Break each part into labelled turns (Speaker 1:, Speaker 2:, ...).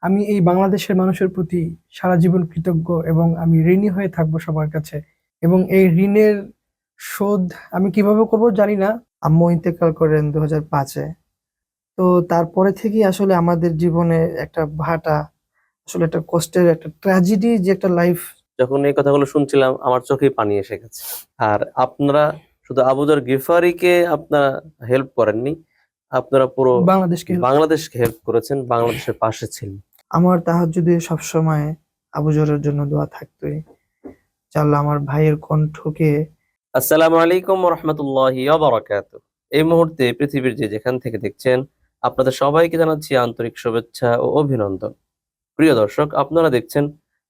Speaker 1: আমি এই বাংলাদেশের মানুষের প্রতি সারা জীবন কৃতজ্ঞ এবং আমি ঋণী হয়ে থাকবো সবার কাছে। এবং এই ঋণের শোধ আমি কিভাবে করব জানি না। আম্মু ইন্তেকাল করেন 2005-এ। তো তারপরে থেকেই আসলে আমাদের জীবনে একটা ভাটা, আসলে একটা কষ্টের একটা ট্র্যাজেডি, যে একটা লাইফ।
Speaker 2: যখন এই কথাগুলো শুনছিলাম আমার চোখেই পানি এসে গেছে। আর আপনারা শুধু আবু যর গিফারিকে আপনারা হেল্প করেননি, আপনারা পুরো
Speaker 1: বাংলাদেশকে
Speaker 2: বাংলাদেশকে হেল্প করেছেন, বাংলাদেশের পাশে ছিলেন।
Speaker 1: আমার তাহাজ্জুদে সবসময় আবু জরের জন্য দোয়া থাকতোই, যে আল্লাহ আমার ভাইয়ের কণ্ঠকে।
Speaker 2: আসসালামু আলাইকুম রহমতুল্লাহি বারাকাতুহু। এই মুহূর্তে পৃথিবীর যে যেখান থেকে দেখছেন, আপনাদের সবাইকে জানাচ্ছি আন্তরিক শুভেচ্ছা ও অভিনন্দন। প্রিয় দর্শক, আপনারা দেখছেন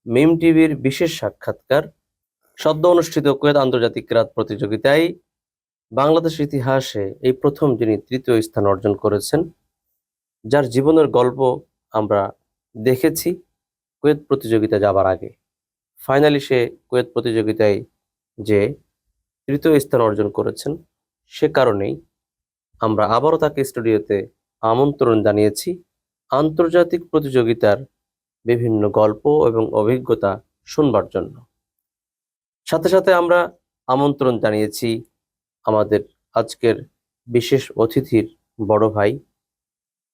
Speaker 2: মিম টিভির বিশেষ সাক্ষাৎকার। সদ্য অনুষ্ঠিত কুয়েত আন্তর্জাতিক ক্রীড়া প্রতিযোগিতায় বাংলাদেশের ইতিহাসে এই প্রথম যিনি তৃতীয় স্থান অর্জন করেছেন, যার জীবনের গল্প আমরা দেখেছি কুয়েত প্রতিযোগিতা যাবার আগে। ফাইনালি সে কুয়েত প্রতিযোগিতায় যে তৃতীয় স্থান অর্জন করেছেন, সে কারণেই আমরা আবারও তাকে স্টুডিওতে আমন্ত্রণ জানিয়েছি আন্তর্জাতিক প্রতিযোগিতার বিভিন্ন গল্প এবং অভিজ্ঞতা শুনবার জন্য। সাথে সাথে আমরা আমন্ত্রণ জানিয়েছি আমাদের আজকের বিশেষ অতিথির বড় ভাই,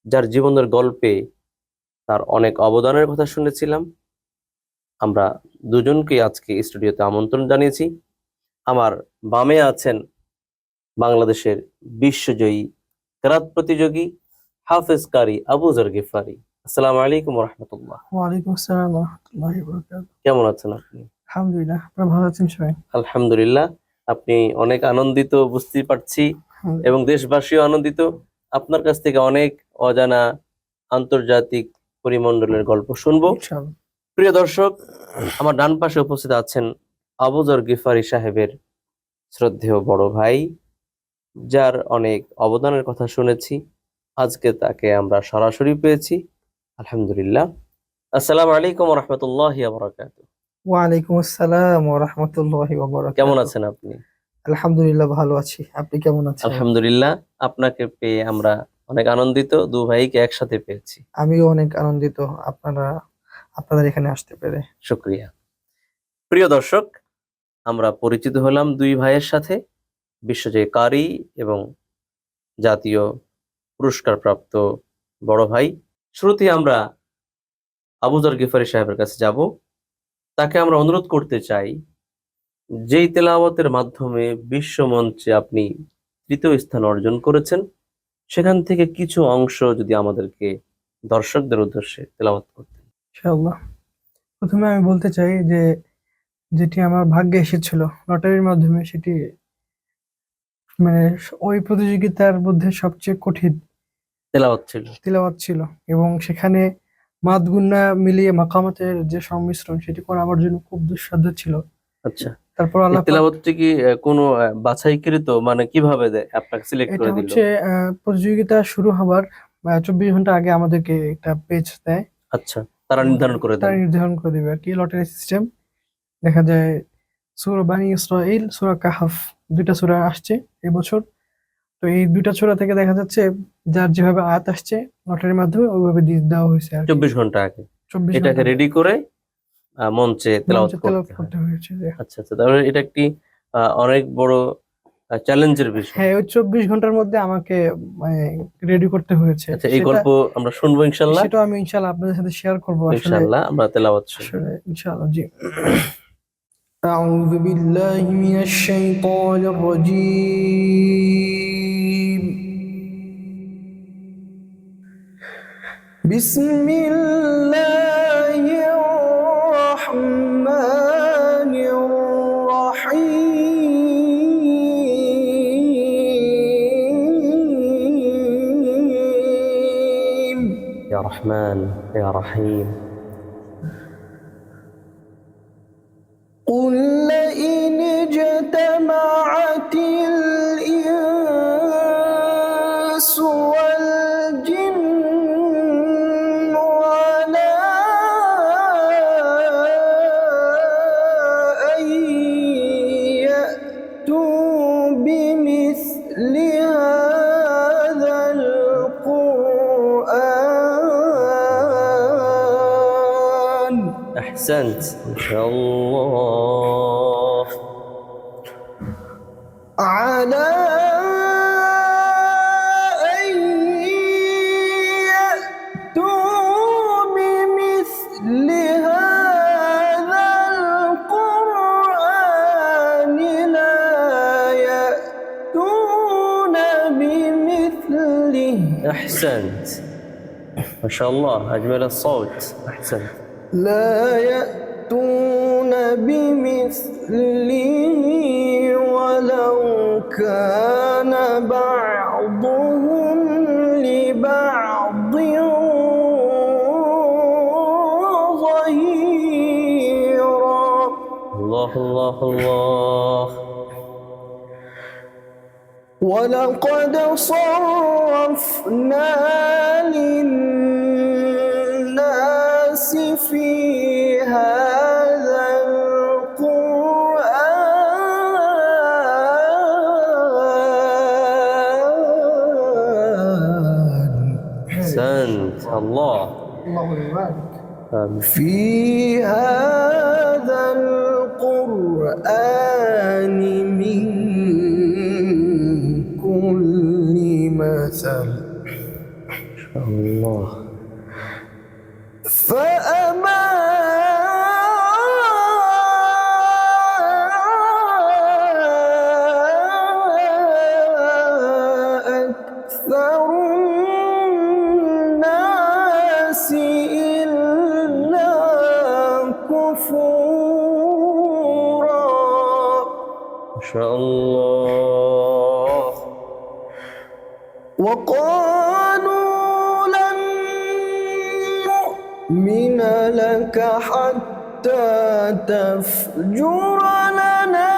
Speaker 2: যার জীবনের গল্পে তার অনেক অবদানের কথা শুনেছিলাম। আমরা দুজনকে আজকে স্টুডিওতে আমন্ত্রণ জানিয়েছি। আমার বামে আছেন বাংলাদেশের বিশ্বজয়ী কেরাত প্রতিযোগী হাফেজ কারি আবু যর গিফারি। আসসালামু আলাইকুম রহমতুল্লাহ।
Speaker 1: ওয়ালাইকুম আসসালাম রহমতুল্লাহি ওয়া বারাকাতুহু।
Speaker 2: কেমন আছেন আপনি?
Speaker 1: আলহামদুলিল্লাহ, আপনারা ভালো আছেন সবাই?
Speaker 2: আলহামদুলিল্লাহ। আপনি অনেক আনন্দিত বুঝতেই পারছি, এবং দেশবাসীও আনন্দিত। আপনার কাছ থেকে অনেক অজানা আন্তর্জাতিক পরিমণ্ডলের গল্প শুনবো।
Speaker 1: ইনশাআল্লাহ।
Speaker 2: প্রিয় দর্শক, আমার ডান পাশে উপস্থিত আছেন আবু যর গিফারি সাহেবের শ্রদ্ধেয় বড় ভাই, যার অনেক অবদানের কথা শুনেছি। আজকে তাকে আমরা সরাসরি পেয়েছি, আলহামদুলিল্লাহ। আসসালামু আলাইকুম রহমতুল্লাহি ওয়া বারাকাতুহু।
Speaker 1: ওয়ালাইকুম আসসালাম ওয়া রাহমাতুল্লাহি ওয়া
Speaker 2: কেমন
Speaker 1: বারাকাতুহু।
Speaker 2: আছেন আপনি?
Speaker 1: আলহামদুলিল্লাহ, ভালো আছি। আপনি কেমন আছেন?
Speaker 2: আলহামদুলিল্লাহ, আপনাকে পেয়ে আমরা অনেক আনন্দিত, দু ভাইকে একসাথে পেয়েছি।
Speaker 1: আমিও অনেক আনন্দিত আপনাদের এখানে আসতে পেরে।
Speaker 2: শুক্রিয়া। প্রিয় দর্শক, আমরা পরিচিত হলাম দুই ভাইয়ের সাথে, বিশ্বজয়ী কারি এবং জাতীয় পুরস্কার প্রাপ্ত বড় ভাই। শুরুতেই আমরা আবু যর গিফারি সাহেবের কাছে যাব। তাকে আমরা অনুরোধ করতে চাই, যেই তেলাওয়াতের মাধ্যমে বিশ্ব মঞ্চে আপনি তৃতীয় স্থান অর্জন করেছেন, সেখান থেকে কিছু অংশ যদি আমাদেরকে দর্শকদের উদ্দেশ্যে তেলাওয়াত করতেন।
Speaker 1: ইনশাআল্লাহ। প্রথমে আমি বলতে চাই যে যেটি আমার ভাগ্যে এসেছিল লটারির মাধ্যমে, সেটি মানে ওই প্রতিযোগিতার মধ্যে সবচেয়ে কঠিন
Speaker 2: তেলাওয়াত ছিল।
Speaker 1: তিলাওয়াত ছিল। এবং সেখানে মাদ গুন্না মিলিয়ে মাকামাতের যে সংমিশ্রণ, সেটি করা আমার জন্য খুব দুঃসাধ্য ছিল।
Speaker 2: আচ্ছা,
Speaker 1: তারপর
Speaker 2: এই
Speaker 1: আল্লাহ পাক,
Speaker 2: তেলাওয়াতটি কি কোনো বাছাইকৃত, মানে কিভাবে দেয় আপনাকে সিলেক্ট
Speaker 1: এটা
Speaker 2: করে দিল?
Speaker 1: হচ্ছে প্রতিযোগিতা শুরু হবার 24 ঘন্টা আগে আমাদেরকে একটা পেজ দেয়।
Speaker 2: আচ্ছা, তারা নির্ধারণ করে
Speaker 1: তারা
Speaker 2: দেন।
Speaker 1: নির্ধারণ করে দিবে আর কি, লটারি সিস্টেম। দেখা যায় সূরা বানি ইসরাইল, সূরা কাহাফ, দুইটা সূরা আসছে এবছর। তো এই দুইটা সূরা থেকে দেখা যাচ্ছে যার যেভাবে আয়াত আসছে লটারির মাধ্যমে ওইভাবে দিয়ে দেওয়া হয়েছে আর কি।
Speaker 2: 24 ঘন্টা আগে
Speaker 1: 24
Speaker 2: এটাকে
Speaker 1: ঘন্টা
Speaker 2: রেডি করে মঞ্চে তেলাওয়াত
Speaker 1: মঞ্চে তেলাওয়াত
Speaker 2: করতে হয়।
Speaker 1: করতে হয়েছে যে।
Speaker 2: আচ্ছা আচ্ছা, তাহলে এটা একটি অনেক বড় চ্যালেঞ্জের বিষয়।
Speaker 1: হ্যাঁ, ওই 24 ঘন্টার মধ্যে আমাকে মানে রেডি করতে হয়েছে।
Speaker 2: আচ্ছা, এই গল্প আমরা শুনবো ইনশাল্লাহ।
Speaker 1: সেটাও আমি ইনশাআল্লাহ আপনাদের সাথে শেয়ার করবো। আসলে
Speaker 2: ইনশাল্লাহ আমরা তেলাওয়াত শুনবো।
Speaker 1: আসলে ইনশাআল্লাহ, জি। أعوذ بالله من الشيطان الرجيم. بسم الله الرحمن الرحيم.
Speaker 2: يا رحمن يا رحيم.
Speaker 1: قل لئن اجتمعت الإنس والجن على أن يأتوا بمثل هذا،
Speaker 2: أحسنت ما شاء الله.
Speaker 1: على أن يأتوا بمثل هذا القرآن لا يأتون بمثله
Speaker 2: أحسنت ما شاء الله، أجمل الصوت. أحسنت.
Speaker 1: لا يأتون بمثله ولو كان بعضهم لبعض ظهيرا.
Speaker 2: الله الله الله.
Speaker 1: ولقد صرفنا للناس في هذا القرآن
Speaker 2: أحسنت الله.
Speaker 1: الله يبارك
Speaker 2: آمين.
Speaker 1: في هذا القرآن من كل مثل
Speaker 2: ما شاء الله.
Speaker 1: فأبى أكثر الناس إلا كفورا.
Speaker 2: ما شاء الله.
Speaker 1: وقالوا لن نؤمن لك حتى تفجر لنا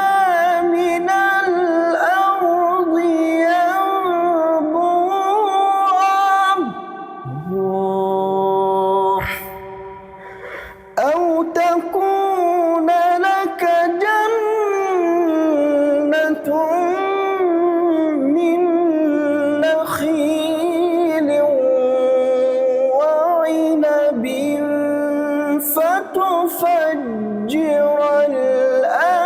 Speaker 1: من الأرض ينبوعا
Speaker 2: الله.
Speaker 1: أو تكون لك جنة من نخيل وعنب فتفجر الأنهار.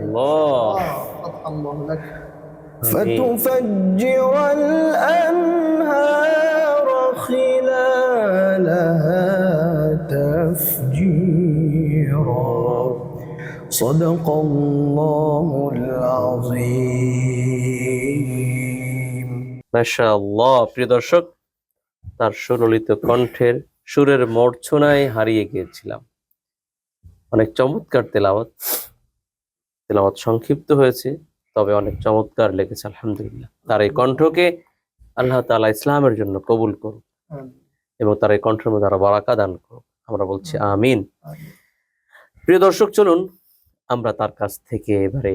Speaker 2: الله.
Speaker 1: فتح الله لك.
Speaker 2: آمين.
Speaker 1: فتفجر الأنهار خلالها تفجيرا. صدق الله العظيم.
Speaker 2: মাশাআল্লাহ। প্রিয় দর্শক, তার সুললিত কণ্ঠের সুরের মূর্ছনায় হারিয়ে গিয়েছিলাম। অনেক চমৎকার তেলাওয়াত। তেলাওয়াত সংক্ষিপ্ত হয়েছে, তবে অনেক চমৎকার লেগেছে আলহামদুলিল্লাহ। তার এই কণ্ঠকে আল্লাহ তাআলা ইসলামের জন্য কবুল করুন এবং তার এই কণ্ঠের মধ্যে আরো বারাকা দান করুন। আমরা বলছি আমিন। প্রিয় দর্শক, চলুন আমরা তার কাছ থেকে এবারে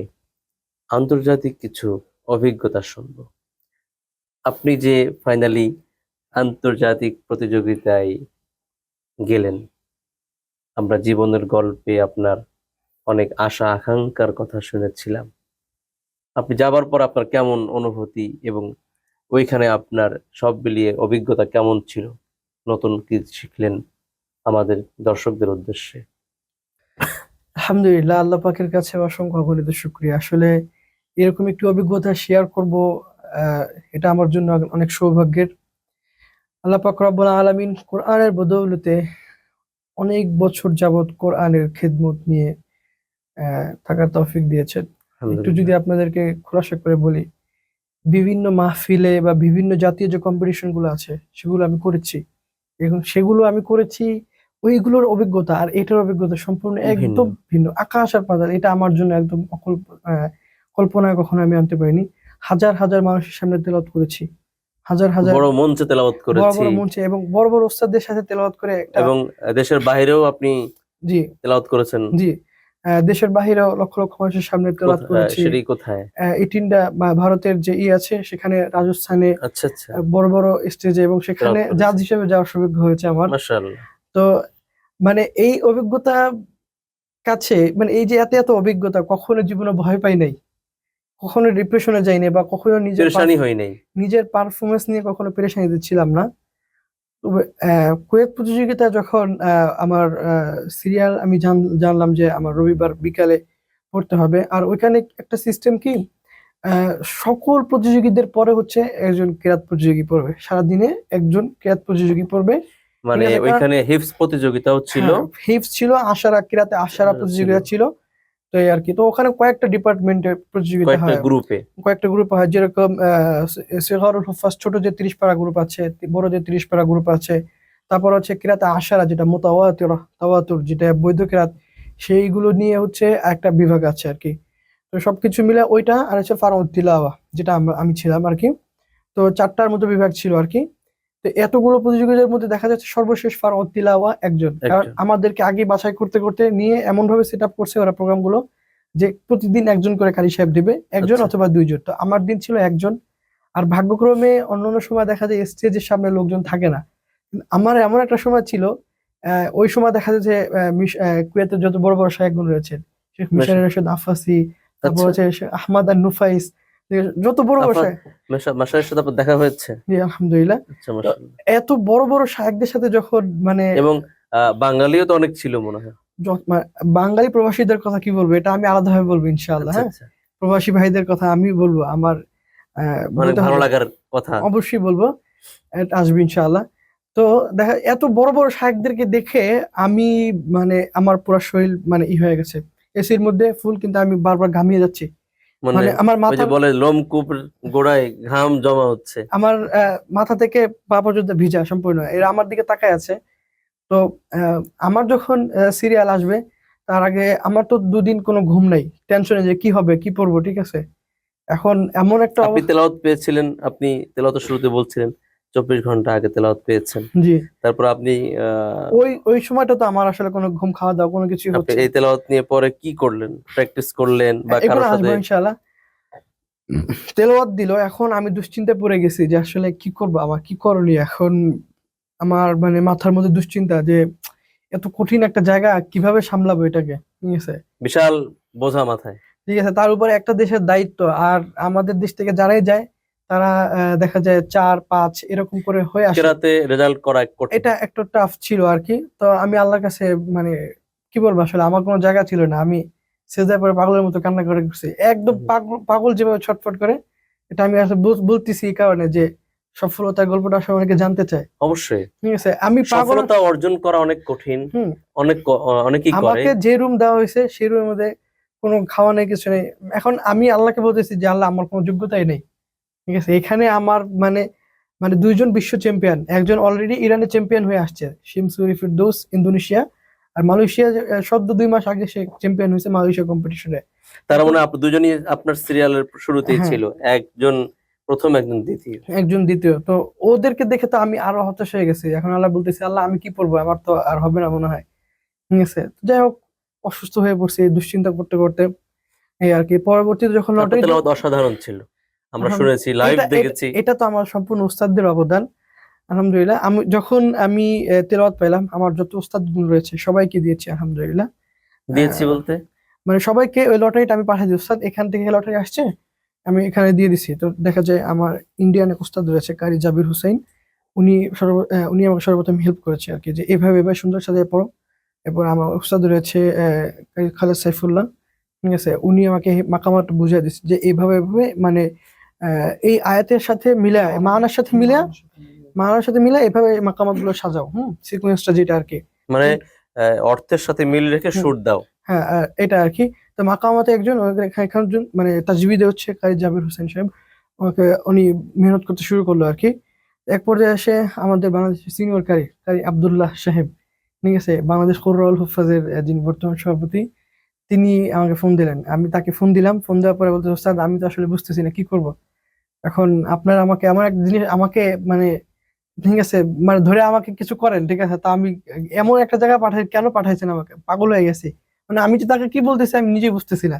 Speaker 2: আন্তর্জাতিক কিছু অভিজ্ঞতা শুনব। আপনি যে ফাইনালি আন্তর্জাতিক প্রতিযোগিতায় গেলেন, আমরা জীবনের গল্পে আপনার অনেক আশা আকাঙ্ক্ষার কথা শুনেছিলাম। আপনি যাবার পর আপনার কেমন অনুভূতি এবং ওইখানে আপনার সব মিলিয়ে অভিজ্ঞতা কেমন ছিল, নতুন কি শিখলেন আমাদের দর্শকদের উদ্দেশ্যে?
Speaker 1: আলহামদুলিল্লাহ, আল্লাহ পাকের কাছে অসংখ্য অগণিত শুকরিয়া। আসলে এরকম একটি অভিজ্ঞতা শেয়ার করব, এটা আমার জন্য অনেক সৌভাগ্যের। আল্লাহ পাক রব্বুল আলামিন কোরআনের বদৌলতে অনেক বছর যাবত কোরআনের খেদমত নিয়ে থাকার তৌফিক দিয়েছেন। একটু যদি আপনাদেরকে খোলাসা করে বলি, বিভিন্ন মাহফিলে বা বিভিন্ন জাতীয় যে কম্পিটিশন গুলো আছে সেগুলো আমি করেছি, এবং সেগুলো আমি করেছি, ওইগুলোর অভিজ্ঞতা আর এটার অভিজ্ঞতা সম্পূর্ণ একদম ভিন্ন, আকাশ আর পাতাল। এটা আমার জন্য একদম কল্পনায় কখনো আমি আনতে পারিনি। হাজার হাজার মানুষের সামনে তেলাওয়াত করেছি, হাজার হাজার
Speaker 2: বড় মঞ্চে তেলাওয়াত
Speaker 1: বড়
Speaker 2: করেছি
Speaker 1: বড় মঞ্চে এবং বড় বড় ওস্তাদদের সাথে তেলাওয়াত করে
Speaker 2: এবং দেশের বাইরেও আপনি
Speaker 1: জি
Speaker 2: তেলাওয়াত করেছেন।
Speaker 1: জি দেশের বাহিরেও লক্ষ লক্ষ মানুষের সামনে তেলাওয়াত করেছি।
Speaker 2: সেটাই কোথায়?
Speaker 1: ইটিন্ডা ভারতের যে আছে সেখানে, রাজস্থানে
Speaker 2: আচ্ছা আচ্ছা,
Speaker 1: বড় বড় স্টেজে, এবং সেখানে জাজ হিসেবে যাওয়ার সৌভাগ্য হয়েছে আমার।
Speaker 2: মাশাআল্লাহ।
Speaker 1: তো মানে এই অভিজ্ঞতা কাছে, মানে এই যে এত এত অভিজ্ঞতা, কখনো জীবনে ভয় পাই নাই, কখনো ডিপ্রেশনে যাইনি বা কখনো
Speaker 2: পেরেশানি হয় নাই।
Speaker 1: নিজের পারফরমেন্স নিয়ে কখনো পেরেশানি দিচ্ছিলাম না। তবে কুয়েত প্রতিযোগিতা যখন আমার সিরিয়াল আমি জানলাম যে আমার রবিবার বিকালে পড়তে হবে, আর ওইখানে একটা সিস্টেম কি, আহ, সকল প্রতিযোগীদের পরে হচ্ছে একজন কেরাত প্রতিযোগী পড়বে, সারাদিনে একজন কেরাত প্রতিযোগী পড়বে।
Speaker 2: মানে
Speaker 1: এখানে
Speaker 2: ওইখানে হিফজ প্রতিযোগিতাও ছিল,
Speaker 1: হ্যাঁ, হিফজ ছিল, আশারা কেরাতে আশারা
Speaker 2: ছিল
Speaker 1: প্রতিযোগিতা ছিল। তো এই আর কি, তো ওখানে কয়েকটা ডিপার্টমেন্টের প্রতিযোগিতা
Speaker 2: কয়েকটা
Speaker 1: হয়,
Speaker 2: গ্রুপে।
Speaker 1: কয়েকটা গ্রুপ হয়, যেরকম সিগহারুল হুফাজ ছোট যে 30 পারা গ্রুপ আছে, বড় যে 30 পারা গ্রুপ আছে, তারপর হচ্ছে কিরাতে আশারা যেটা তাওয়াতুর যেটা বৈধ কিরাত, সেইগুলো নিয়ে হচ্ছে একটা বিভাগ আছে আর কি। তো সবকিছু মিলে ওইটা, আর হচ্ছে ফারউদ তিলাওয়া যেটা আমি ছিলাম আর কি। তো 4টার মতো বিভাগ ছিল আর কি। তো এতগুলো প্রতিযোগিতার মধ্যে দেখা যাচ্ছে সর্বশেষ ফারউদ তিলাওয়া একজন, কারণ
Speaker 2: একজন।
Speaker 1: আমাদেরকে আগে বাছাই করতে করতে নিয়ে এমন ভাবে সেট আপ করছে ওরা প্রোগ্রামগুলো, যে প্রতিদিন একজন করে কারি সাহেব দিবে, একজন
Speaker 2: আচ্ছা।
Speaker 1: অথবা দুইজন। তো আমার দিন ছিল একজন। আর ভাগ্যক্রমে অন্যান্য সময় দেখা যায় স্টেজের সামনে লোকজন থাকে না, কিন্তু আমার এমন একটা সময় ছিল, ওই সময় দেখা যায় যে কুয়েতের যত বড় বড় শায়েখগণ রয়েছেন, শেখ মিশার রশিদ আফাসি, তারপর
Speaker 2: আচ্ছা।
Speaker 1: হচ্ছে শেখ আহমদ আর নুফাইস, যত বড় বড়
Speaker 2: আপনার
Speaker 1: শায়েখ।
Speaker 2: মাসায়ের সাথে আপনার দেখা হয়েছে?
Speaker 1: জি, আলহামদুলিল্লাহ।
Speaker 2: আচ্ছা,
Speaker 1: তো
Speaker 2: মাশাআল্লাহ।
Speaker 1: এত বড় বড় শায়েখদের সাথে যখন মানে
Speaker 2: এবং বাঙালিও তো অনেক ছিল মনে হয়।
Speaker 1: বাঙালি প্রবাসীদের কথা কি বলবো, এটা আমি আলাদাভাবে বলবো ইনশাআল্লাহ।
Speaker 2: আচ্ছা
Speaker 1: হ্যাঁ,
Speaker 2: আচ্ছা,
Speaker 1: প্রবাসী ভাইদের কথা আমি বলবো, আমার
Speaker 2: অনেক
Speaker 1: বলতে
Speaker 2: ভালো
Speaker 1: হবে,
Speaker 2: লাগার কথা।
Speaker 1: অবশ্যই বলবো, এটা আসবে ইনশাআল্লাহ। তো দেখা এত বড় বড় শায়েখদেরকে দেখে আমি মানে আমার পুরো শরীর মানে হয়ে গেছে, এসির মধ্যে ফুল, কিন্তু আমি বারবার ঘামিয়ে যাচ্ছি।
Speaker 2: মানে
Speaker 1: মানে আমার
Speaker 2: ওই যে
Speaker 1: মাথার
Speaker 2: বলে লোমকূপের গোড়ায় ঘাম জমা হচ্ছে।
Speaker 1: আমার মাথা থেকে পা পর্যন্ত ভিজা সম্পূর্ণ, এরা আমার দিকে তাকায় আছে। তো আমার যখন সিরিয়াল আসবে, তার আগে আমার তো 2 দিন কোনো ঘুম নাই, টেনশনে যে কি হবে কি পড়বো, ঠিক আছে। এখন এমন একটা
Speaker 2: আপনি তেলাওয়াত পেয়েছিলেন, আপনি তেলাওয়াতের শুরুতে বলছিলেন 24 ঘন্টা আগে তেলাওয়াত পেয়েছেন।
Speaker 1: জি,
Speaker 2: তারপর আপনি আহ
Speaker 1: ওই সময়টা তো আমার আসলে কোনো ঘুম খাওয়া দাওয়া কোনো কিছুই
Speaker 2: আপনি
Speaker 1: হচ্ছে
Speaker 2: এই
Speaker 1: না।
Speaker 2: তেলাওয়াত নিয়ে পরে কি করলেন? প্র্যাকটিস করলেন বা
Speaker 1: এগুলো
Speaker 2: কারোর
Speaker 1: আসবো
Speaker 2: সাথে?
Speaker 1: ইনশাআল্লাহ। তেলাওয়াত দিল, এখন আমি দুশ্চিন্তায় পড়ে গেছি যে আসলে কি করবো, আমার কি করণীয় এখন। আমার মানে মাথার মধ্যে দুশ্চিন্তা যে এত কঠিন একটা জায়গা কিভাবে সামলাবো এটাকে, ঠিক আছে।
Speaker 2: বিশাল বোঝা মাথায়।
Speaker 1: ঠিক আছে, তার উপরে একটা দেশের দায়িত্ব, আর আমাদের দেশ থেকে যারাই যায় তারা দেখা যায় 4-5 এরকম করে হয়ে আসে।
Speaker 2: কেরাতে রেজাল্ট করা কঠিন।
Speaker 1: এটা একটা টাফ ছিল আর কি। তো আমি আল্লাহর কাছে মানে কি বলবো, আসলে আমার কোনো জায়গা ছিল না, আমি সেজদায় পড়ে পাগলের মতো কান্না করে করছি, একদম
Speaker 2: হুম।
Speaker 1: পাগল পাগল যেভাবে ছটফট করে। এটা আমি আসলে বলতেছি এই কারণে যে সফলতার গল্পটা আসলে অনেকে জানতে চায়,
Speaker 2: অবশ্যই
Speaker 1: ঠিক আছে। আমি পাগল।
Speaker 2: সফলতা অর্জন করা অনেক কঠিন।
Speaker 1: হুম।
Speaker 2: অনেকেই করে।
Speaker 1: আমাকে যে রুম দেওয়া হয়েছে সেই রুমের মধ্যে কোনো খাওয়া নেই, কিছু নেই। এখন আমি আল্লাহকে বলতেছি যে আল্লাহ, আমার কোনো যোগ্যতাই নেই, ঠিক আছে। এখানে আমার মানে মানে 2জন বিশ্ব চ্যাম্পিয়ন, একজন অলরেডি ইরানে চ্যাম্পিয়ন হয়ে আসছে, শিমসুরি ফিরদৌস, ইন্দোনেশিয়া। আর মালয়েশিয়া সদ্য 2 মাস আগে সে চ্যাম্পিয়ন হয়েছে মালয়েশিয়া কম্পিটিশনে।
Speaker 2: তার
Speaker 1: এখন
Speaker 2: মানে আপনি দুজনই আপনার সিরিয়ালের শুরুতেই
Speaker 1: হ্যাঁ,
Speaker 2: ছিল, একজন প্রথম একজন দ্বিতীয়।
Speaker 1: একজন দ্বিতীয়। তো ওদেরকে দেখে তো আমি আরো হতাশ হয়ে গেছি। এখন আল্লাহ বলতেছি, আল্লাহ আমি কি করবো, আমার তো আর হবে না মনে হয়, ঠিক আছে। তো যাই হোক, অসুস্থ হয়ে পড়ছি দুশ্চিন্তা করতে করতে, এই আর কি। পরবর্তীতে যখন
Speaker 2: আপনার
Speaker 1: লটারি,
Speaker 2: তেলাওয়াত অসাধারণ ছিল, আমরা শুনেছি, লাইভ
Speaker 1: এটা এটা
Speaker 2: দেখেছি।
Speaker 1: এটা তো আমার সম্পূর্ণ উস্তাদদের অবদান, আলহামদুলিল্লাহ। আমি যখন তেলাওয়াত পাইলাম, আমার যত উস্তাদ রয়েছে সবাইকে দিয়েছি আলহামদুলিল্লাহ।
Speaker 2: দিয়েছি
Speaker 1: আহ,
Speaker 2: বলতে?
Speaker 1: মানে সবাইকে ওই লটারিটা আমি পাঠিয়ে দিই, উস্তাদ এখান থেকে লটারি আসছে, আমি এখানে দিয়ে দিছি। তো দেখা যায় আমার ইন্ডিয়ান এক উস্তাদ রয়েছে কারি জাবির হুসাইন, উনি আমাকে সর্বপ্রথম হেল্প করেছে আর কি, যে এভাবে এভাবে সুন্দর সাজিয়ে পড়ো। এরপর আমার উস্তাদ রয়েছে কারি খালেদ সাইফুল্লাহ, ঠিক আছে। উনি আমাকে মাকামাত বুঝিয়ে দিচ্ছে যে এইভাবে এভাবে মানে এই আয়াতের সাথে মিলায়, মানার সাথে মিলায়, মানার সাথে মিলায় এভাবে মাকামাত গুলো সাজাও, সিকোয়েন্সটা যেটা আর কি।
Speaker 2: মানে অর্থের সাথে মিল রেখে
Speaker 1: হুম,
Speaker 2: সুর দাও।
Speaker 1: হ্যাঁ, এটা আর কি। তো মাকামাতে একজন একজন মানে তাজবিদে হচ্ছে কারি জাবির হোসেন সাহেব, ওকে উনি মেহনত করতে শুরু করলো আর কি। এক পর্যায়ে এসে আমাদের বাংলাদেশের সিনিয়র কারি কারি আব্দুল্লাহ সাহেব, ঠিক আছে, বাংলাদেশ কোরআনুল হুফাজের যিনি বর্তমান সভাপতি, তিনি আমাকে ফোন দিলেন। আমি তাকে ফোন দিলাম, ফোন দেওয়ার পরে বলতে, ওস্তাদ আমি তো আসলে বুঝতেছি না কি করব। এখন আপনার আমাকে এমন এক জিনিস আমাকে মানে, ঠিক আছে, মানে ধরে আমাকে কিছু করেন, ঠিক আছে। তা আমি এমন একটা জায়গায় কেন পাঠাইছেন আমাকে, পাগল হয়ে গেছি। মানে আমি যে তাকে কি বলতেছি আমি নিজে বুঝতেছি না,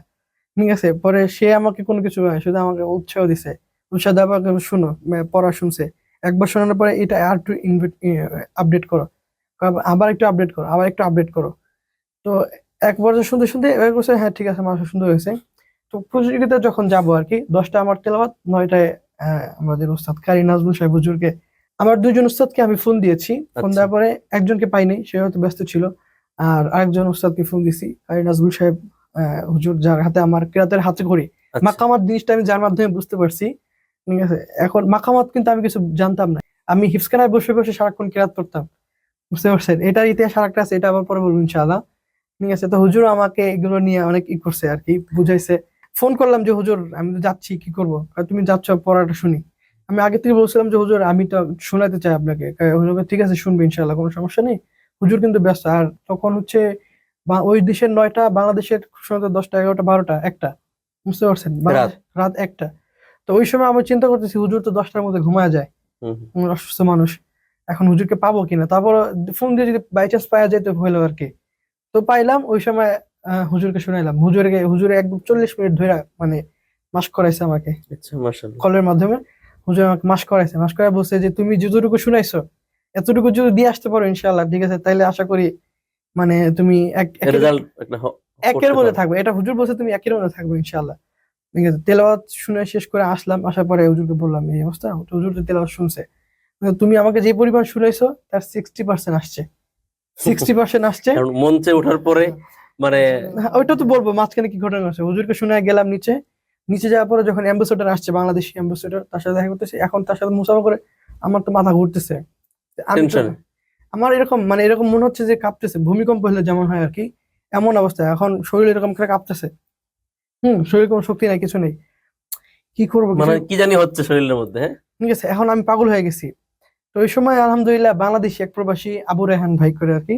Speaker 1: ঠিক আছে। পরে সে আমাকে কোনো কিছু বলে নাই, শুধু আমাকে উৎসাহ দিছে। উৎসাহ দেওয়ার পর শুনো, পড়া শুনছে। একবার শোনানোর পরে এটা আর একটু আপডেট করো, আবার একটু আপডেট করো, আবার একটু আপডেট করো। তো এক পর্যায়ে শুনতে শুনতে এবার করছে, হ্যাঁ ঠিক আছে, আমার সুন্দর হয়েছে। তো প্রতিযোগিতা যখন যাবো আর কি, 10টা আমার তেলাওয়াত, 9টায় আমাদের উস্তাদ কারি নাজমুল সাহেব হুজুরকে, আমার দুইজন উস্তাদকে আমি ফোন দিয়েছি। ফোন
Speaker 2: আচ্ছা
Speaker 1: দেওয়ার পরে একজনকে পাইনি, সে হয়তো ব্যস্ত ছিল, আর আরেকজন উস্তাদকে ফোন দিছি, কারি নাজমুল সাহেব হুজুর, যার হাতে আমার কেরাতের হাতে ঘড়ি।
Speaker 2: আচ্ছা
Speaker 1: মাকামাত জিনিসটা আমি যার মাধ্যমে বুঝতে পারছি, ঠিক আছে। এখন মাকামাত কিন্তু আমি কিছু জানতাম না, আমি হিফজখানায় বসে বসে সারাক্ষণ কেরাত করতাম, বুঝতে পারছেন। এটার ইতিহাস আরেকটা আছে, এটা আবার পরে বলবো ইনশাআল্লাহ, ঠিক আছে। তো হুজুর আমাকে এগুলো নিয়ে অনেক করছে আর কি, বুঝাইছে। ফোন করলাম যে হুজুর আমি তো যাচ্ছি, কি করবো? তুমি যাচ্ছ, পড়াটা শুনি। আমি আগে থেকে বলছিলাম যে হুজুর আমি তো শোনাতে চাই আপনাকে। হুজুর বলে, ঠিক আছে শুনবে ইনশাআল্লাহ, কোনো সমস্যা নেই। হুজুর কিন্তু ব্যস্ত, আর তখন হচ্ছে ওই দেশের 9টা, বাংলাদেশের শোনাতে 10টা, 11টা, 12টা, একটা, বুঝতে পারছেন,
Speaker 2: রাত।
Speaker 1: বাংলাদেশ রাত 1টা। তো ওই সময় আমি চিন্তা করতেছি হুজুর তো 10টার মধ্যে ঘুমায় যায়,
Speaker 2: হুম হুম।
Speaker 1: অসুস্থ মানুষ, এখন হুজুরকে পাবো কিনা। তারপর ফোন দিয়ে যদি বাই চান্স পাওয়া যেত হইলো আর কি। তো পাইলাম ওই সময়, হুজুরকে শুনাইলাম, হুজুরে একদম 40 মিনিট ধরে মানে মাস্ক করাইছে আমাকে
Speaker 2: আচ্ছা মাশাআল্লাহ।
Speaker 1: কলের মাধ্যমে। হুজুর আমাকে মাস্ক করাইছে, মাস্ক করে বলছে যে তুমি যতটুকু শুনাইছো এতটুকু যদি দিয়ে আসতে পারো ইনশাআল্লাহ, ঠিক আছে, তাইলে আশা করি মানে তুমি
Speaker 2: রেজাল্ট একটা
Speaker 1: একের
Speaker 2: করতে
Speaker 1: মধ্যে
Speaker 2: পারবে।
Speaker 1: থাকবে। এটা হুজুর বলছে তুমি একের মধ্যে থাকবে ইনশাআল্লাহ, ঠিক আছে। তেলাওয়াত শুনে শেষ করে আসলাম, আসার পরে হুজুরকে বললাম এই অবস্থা। তো হুজুর তো তেলাওয়াত শুনছে, তুমি আমাকে যে পরিমাণ শুনাইছো তার 60% আসছে, 60% আসছে।
Speaker 2: কারণ মঞ্চে ওঠার পরে মানে
Speaker 1: হ্যাঁ, ওইটা তো বলবো মাঝখানে কি ঘটনা আছে। হুজুরকে শুনে গেলাম নিচে, নিচে যাওয়ার পরে যখন অ্যাম্বাসেডর আসছে, বাংলাদেশি অ্যাম্বাসেডর, তার সাথে দেখা করতেছি, এখন তার সাথে মুসাফা করে আমার তো মাথা ঘুরতেছে। আমি তো,
Speaker 2: টেনশন।
Speaker 1: আমার এরকম মানে এরকম মনে হচ্ছে যে কাঁপতেছে, ভূমিকম্প হলে যেমন হয় আর কি, এমন অবস্থা। এখন শরীর এরকম করে কাঁপতেছে, শরীর কোনো শক্তি নাই, কিছু নেই, কি করবো কিছু।
Speaker 2: মানে কি জানি হচ্ছে শরীরের মধ্যে, হ্যাঁ।
Speaker 1: ঠিক আছে, এখন আমি পাগল হয়ে গেছি। তো ওই সময় আলহামদুলিল্লাহ বাংলাদেশি এক প্রবাসী আবু রায়হান ভাই করে আর কি,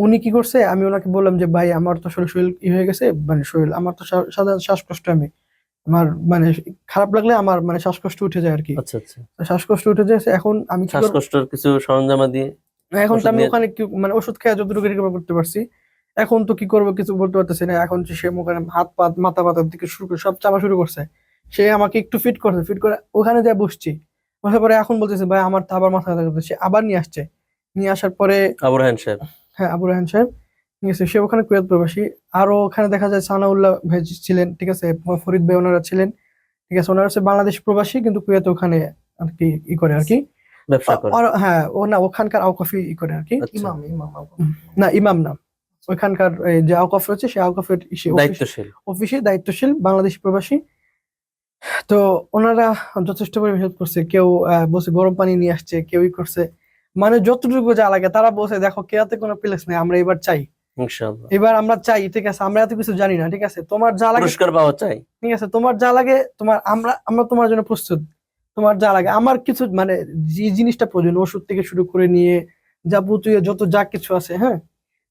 Speaker 1: উনি কি করছে, আমি ওনাকে বললাম যে ভাই আমার তো আসলে শরীর ই হয়ে গেছে, মানে শরীর আমার তো সাধারণ শ্বাসকষ্ট, আমি আমার মানে খারাপ লাগলে আমার মানে শ্বাসকষ্ট উঠে যায় আর কি।
Speaker 2: আচ্ছা আচ্ছা।
Speaker 1: তো শ্বাসকষ্ট উঠে যাচ্ছে, এখন আমি কি করবো?
Speaker 2: শ্বাসকষ্টের কিছু সরঞ্জামা দিয়ে
Speaker 1: এখন তো
Speaker 2: ওষুধ
Speaker 1: আমি
Speaker 2: নিয়ে।
Speaker 1: ওখানে মানে ওষুধ খেয়ে যতটুকু রিকভার করতে পারছি, এখন তো কি করবো কিছু বলতে পারতেছি না। এখন সে ওখানে হাত পা মাথা পাতার দিকে শুরু করে সব চাপা শুরু করছে। সে আমাকে একটু ফিট করছে, ফিট করে ওখানে যা বসছি, বসার পরে এখন বলতেছে ভাই আমার তো আবার মাথা ব্যথা করতেছে। সে আবার নিয়ে আসছে, নিয়ে আসার পরে,
Speaker 2: আবু রায়হান সাহেব।
Speaker 1: হ্যাঁ আবু রায়হান সাহেব, ঠিক আছে, সে ওখানে কুয়েত প্রবাসী। আরো ওখানে দেখা যায় সানাউল্লাহ ভাই ছিলেন, ঠিক আছে, ফরিদ ভাই ওনারা ছিলেন, ঠিক আছে। ওনারা হচ্ছে বাংলাদেশ প্রবাসী কিন্তু কুয়েত ওখানে আর কি ই করে আর কি।
Speaker 2: ব্যবসা করে।
Speaker 1: হ্যাঁ ও না, ওখানকার আওকাফি ই করে আর কি।
Speaker 2: আচ্ছা।
Speaker 1: না ইমাম না, ওইখানকার এই যে আওকাফ রয়েছে সে আওকাফের
Speaker 2: দায়িত্বশীল।
Speaker 1: অফিসে দায়িত্বশীল বাংলাদেশি প্রবাসী। তো ওনারা যথেষ্ট পরিমাণে হেল্প করছে, কেউ বসে গরম পানি নিয়ে আসছে, কেউ ই করছে, মানে যতটুকু যা লাগে। তারা বসে দেখো কেয়াতে কোনো প্লেস নেই, আমরা এবার চাই,
Speaker 2: ইনশাআল্লাহ।
Speaker 1: এবার আমরা চাই, ঠিক আছে, আমরা এত কিছু জানি না, ঠিক আছে, তোমার যা লাগে,
Speaker 2: পুরস্কার পাওয়া চাই।
Speaker 1: ঠিক আছে, তোমার যা লাগে, তোমার আমরা আমরা তোমার জন্য প্রস্তুত, তোমার যা লাগে। আমার কিছু মানে যে জিনিসটা প্রয়োজন, ওষুধ থেকে শুরু করে নিয়ে যাবতীয় যত যা কিছু আছে, হ্যাঁ,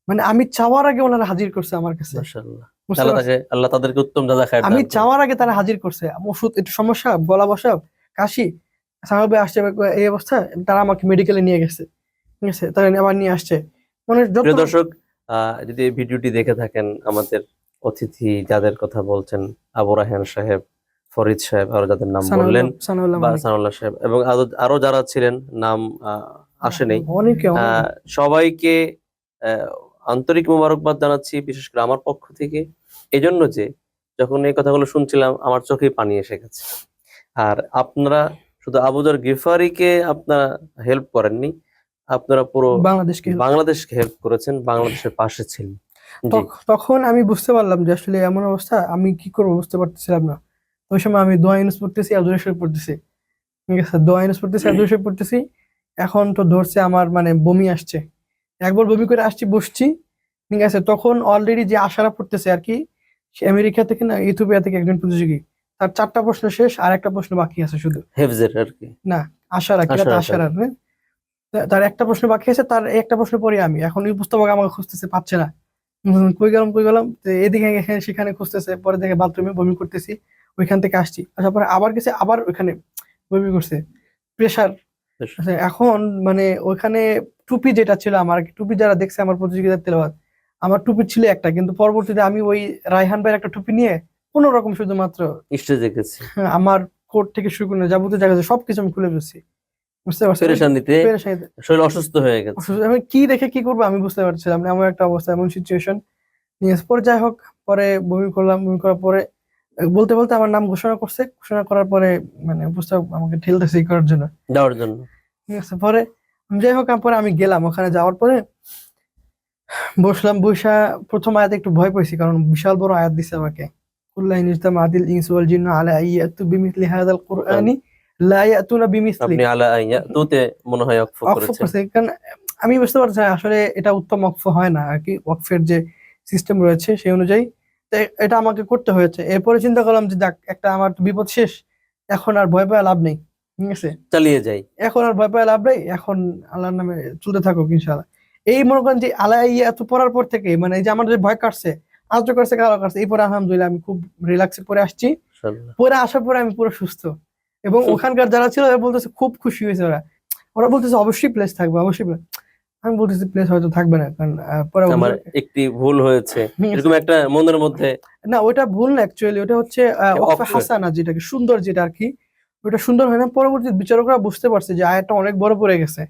Speaker 1: মানে আমি চাওয়ার আগে ওনারা হাজির করছে আমার কাছে,
Speaker 2: মাশাআল্লাহ।
Speaker 1: বুঝতে
Speaker 2: আল্লাহ
Speaker 1: পারছো।
Speaker 2: আল্লাহ তাদেরকে উত্তম জাযা খায়ের
Speaker 1: আমি
Speaker 2: দান করুন।
Speaker 1: চাওয়ার আগে তারা হাজির করছে, ওষুধ একটু সমস্যা, গলা বসা, কাশি, সাহেব আসছে এই অবস্থা, তারা আমাকে মেডিকেলে নিয়ে গেছে, ঠিক আছে, তারা আবার নিয়ে আসছে, মানে যত।
Speaker 2: প্রিয় দর্শক, যদি এই ভিডিওটি দেখে থাকেন, আমাদের অতিথি যাদের কথা বলছেন, আবু রায়হান সাহেব, ফরিদ সাহেব, আরো যাদের নাম বললেন,
Speaker 1: সানাউল্লাহ
Speaker 2: বা
Speaker 1: মানিক,
Speaker 2: সানাউল্লাহ সাহেব, এবং আরো যারা ছিলেন নাম আসেনি,
Speaker 1: অনেকে অনেকে।
Speaker 2: সবাইকে আহ, আন্তরিক মোবারকবাদ জানাচ্ছি, বিশেষ করে আমার পক্ষ থেকে। এজন্য যে যখন এই কথাগুলো শুনছিলাম আমার চোখে পানি এসে গেছে। আর আপনারা শুধু আবু যর গিফারিকে আপনারা হেল্প করেননি, আপনারা পুরো
Speaker 1: বাংলাদেশকে help।
Speaker 2: বাংলাদেশকে হেল্প করেছেন, বাংলাদেশের পাশে ছিলেন। জি।
Speaker 1: তখন আমি বুঝতে পারলাম যে আসলে এমন অবস্থা, আমি কি করবো বুঝতে পারতেছিলাম না। ওই সময় আমি দোয়া ইউনুস পড়তেছি আর দূরে সরে পড়তেছি, ঠিক আছে, দোয়া ইউনুস পড়তেছি আর দূরে সরে পড়তেছি। এখন তো ধরছে আমার মানে বমি আসছে, একবার বমি করে আসছি, বসছি, ঠিক আছে। তখন অলরেডি যে আশারা পড়তেছে আর কি, সে আমেরিকা থেকে না ইথিওপিয়া থেকে একজন প্রতিযোগী, তার 4টা প্রশ্ন শেষ, আর একটা প্রশ্ন বাকি আছে শুধু।
Speaker 2: হেফজের আর কি।
Speaker 1: না, আশারা কিরাত
Speaker 2: আশারা
Speaker 1: আশারা, হ্যাঁ? তার একটা প্রশ্ন বাকি আছে, তার এই একটা প্রশ্ন পড়ি আমি, এখন ওই পুস্তক আমাকে খুঁজতেছে, পাচ্ছে না। কই গেলাম কই গেলাম, তো এদিকে এখানে সেখানে খুঁজতেছে, পরে দেখে বাথরুমে বমি করতেছি, ওইখান থেকে আসছি, আসার পরে আবার গেছে, আবার ওইখানে বমি করছে, প্রেসার। এখন মানে ওইখানে টুপি যেটা ছিল আমার, টুপি যারা দেখছে আমার প্রতিযোগিতার তেলাওয়াত, আমার টুপি ছিল একটা, কিন্তু পরবর্তীতে আমি ওই রায়হান ভাইয়ের একটা টুপি নিয়ে কোন রকম শুধুমাত্র
Speaker 2: স্টেজে গেছি
Speaker 1: আমার কোট থেকে শুরু করে যাবতীয় জায়গা সবকিছু আমি খুলে ফেলছি, বুঝতে পারছি।
Speaker 2: পেরেশানিতে
Speaker 1: পেরেশানিতে
Speaker 2: শরীর অসুস্থ হয়ে গেছে।
Speaker 1: আমি কি রেখে কি করবো আমি বুঝতে পারছিলাম না, এমন একটা অবস্থা, এমন সিচুয়েশন নিয়ে পরে যাই হোক, পরে বমি করলাম, বমি করার পরে বলতে বলতে আমার নাম ঘোষণা করছে, ঘোষণা করার পরে মানে উপস্থাপক আমাকে ঠেলতেছে ই করার জন্য,
Speaker 2: যাওয়ার জন্য।
Speaker 1: ঠিক আছে। পরে যাই হোক, পরে আমি গেলাম, ওখানে যাওয়ার পরে বসলাম, বইসা প্রথম আয়াতে একটু ভয় পেয়েছি, কারণ বিশাল বড় আয়াত দিছে আমাকে। কুল্লা ইন ইজতামাআতিল ইনসু ওয়াল জিন্নু আলা আইয়াতু বিমিসলি হাযাল কুরআনি লা ইয়াতুনা বিমিসলি।
Speaker 2: আপনি আলা ইয়াতুতে মনে হয় অক্ফ
Speaker 1: অক্ফ
Speaker 2: করেছেন।
Speaker 1: করছে, কারণ আমি বুঝতে পারছি আসলে এটা উত্তম অক্ফ হয় না আর কি, ওয়াকফের যে সিস্টেম রয়েছে সেই অনুযায়ী। তো এটা আমাকে করতে হয়েছে। এরপরে চিন্তা করলাম যে যাক, একটা আমার তো বিপদ শেষ, এখন আর ভয় পাওয়া লাভ নেই, ঠিক আছে।
Speaker 2: চালিয়ে যাই।
Speaker 1: এখন আর ভয় পাওয়া লাভ নেই, এখন আল্লাহর নামে চলতে থাকুক ইনশাআল্লাহ। এই মনে করেন যে আলাইয়া এত পড়ার পর থেকে মানে এই যে আমার যে ভয় কাটছে, আজ কাটছে, কালো কাটছে, এই পরে আলহামদুলিল্লাহ আমি খুব রিল্যাক্সে পরে আসছি।
Speaker 2: ইনশাআল্লাহ।
Speaker 1: পরে আসার পরে আমি পুরো সুস্থ, এবং ওখানকার যারা ছিল ওরা বলতেছে খুব খুশি হয়েছে, ওরা ওরা বলতেছে অবশ্যই প্লেস থাকবে, অবশ্যই place। আমি বলতেছি প্লেস হয়তো থাকবে না, কারণ পরে
Speaker 2: আমার একটি ভুল হয়েছে, এরকম একটা মনের মধ্যে।
Speaker 1: না, ওটা ভুল না, অ্যাকচুয়ালি ওটা হচ্ছে ওয়াকফে
Speaker 2: অক্ফে।
Speaker 1: হাসানা, যেটাকে সুন্দর, যেটা আর কি, ওটা সুন্দর হয় না। পরবর্তী বিচারকরা বুঝতে পারছে যে আয়াতটা অনেক বড় পড়ে গেছে,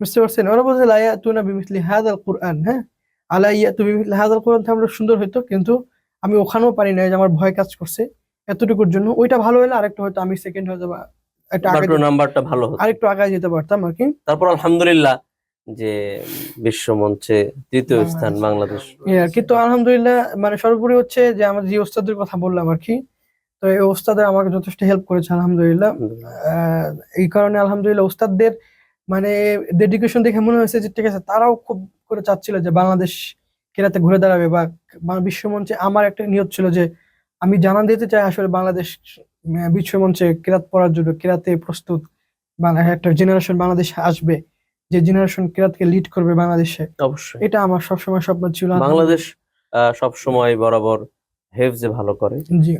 Speaker 1: বুঝতে পারছেন। ওরা বলছে লা ইয়াতুনা বিমিসলি হাযাল কুরআন, হ্যাঁ, আলা ইয়াতু বিমিসলি হাযাল কুরআন থামলে সুন্দর হইতো, কিন্তু আমি ওখানেও পারি না, যে আমার ভয় কাজ করছে এতটুকুর জন্য। ওইটা ভালো হলে আরেকটু হয়তো আমি সেকেন্ড হয়তো বা একটা আগে
Speaker 2: বাট্টু নাম্বারটা ভালো হতো।
Speaker 1: আরেকটু আগে যেতে পারতাম আর কি।
Speaker 2: তারপর আলহামদুলিল্লাহ যে বিশ্ব মঞ্চে তৃতীয় স্থান বাংলাদেশ।
Speaker 1: এই আর কি। তো আলহামদুলিল্লাহ, মানে সর্বোপরি হচ্ছে যে আমার যে ওস্তাদের কথা বললাম আর কি, তো এই ওস্তাদের আমাকে যথেষ্ট হেল্প করেছে আলহামদুলিল্লাহ। আহ, এই কারণে আলহামদুলিল্লাহ ওস্তাদদের মানে ডেডিকেশন দেখে মনে হয়েছে যে ঠিক আছে, তারাও খুব করে চাচ্ছিল যে বাংলাদেশ কেরাতে ঘুরে দাঁড়াবে, বা বিশ্বমঞ্চে। আমার একটা নিয়ত ছিল যে আমি জানান দিতে চাই আসলে বাংলাদেশ বিশ্বমঞ্চে কেরাত পড়ার জন্য, কেরাতে প্রস্তুত একটা জেনারেশন বাংলাদেশ আসবে, যে জেনারেশন কেরাতকে লিড করবে বাংলাদেশে।
Speaker 2: অবশ্যই
Speaker 1: এটা আমার সবসময় স্বপ্ন ছিল।
Speaker 2: বাংলাদেশ সব সময় বরাবর হেফজে ভালো করে,
Speaker 1: জি,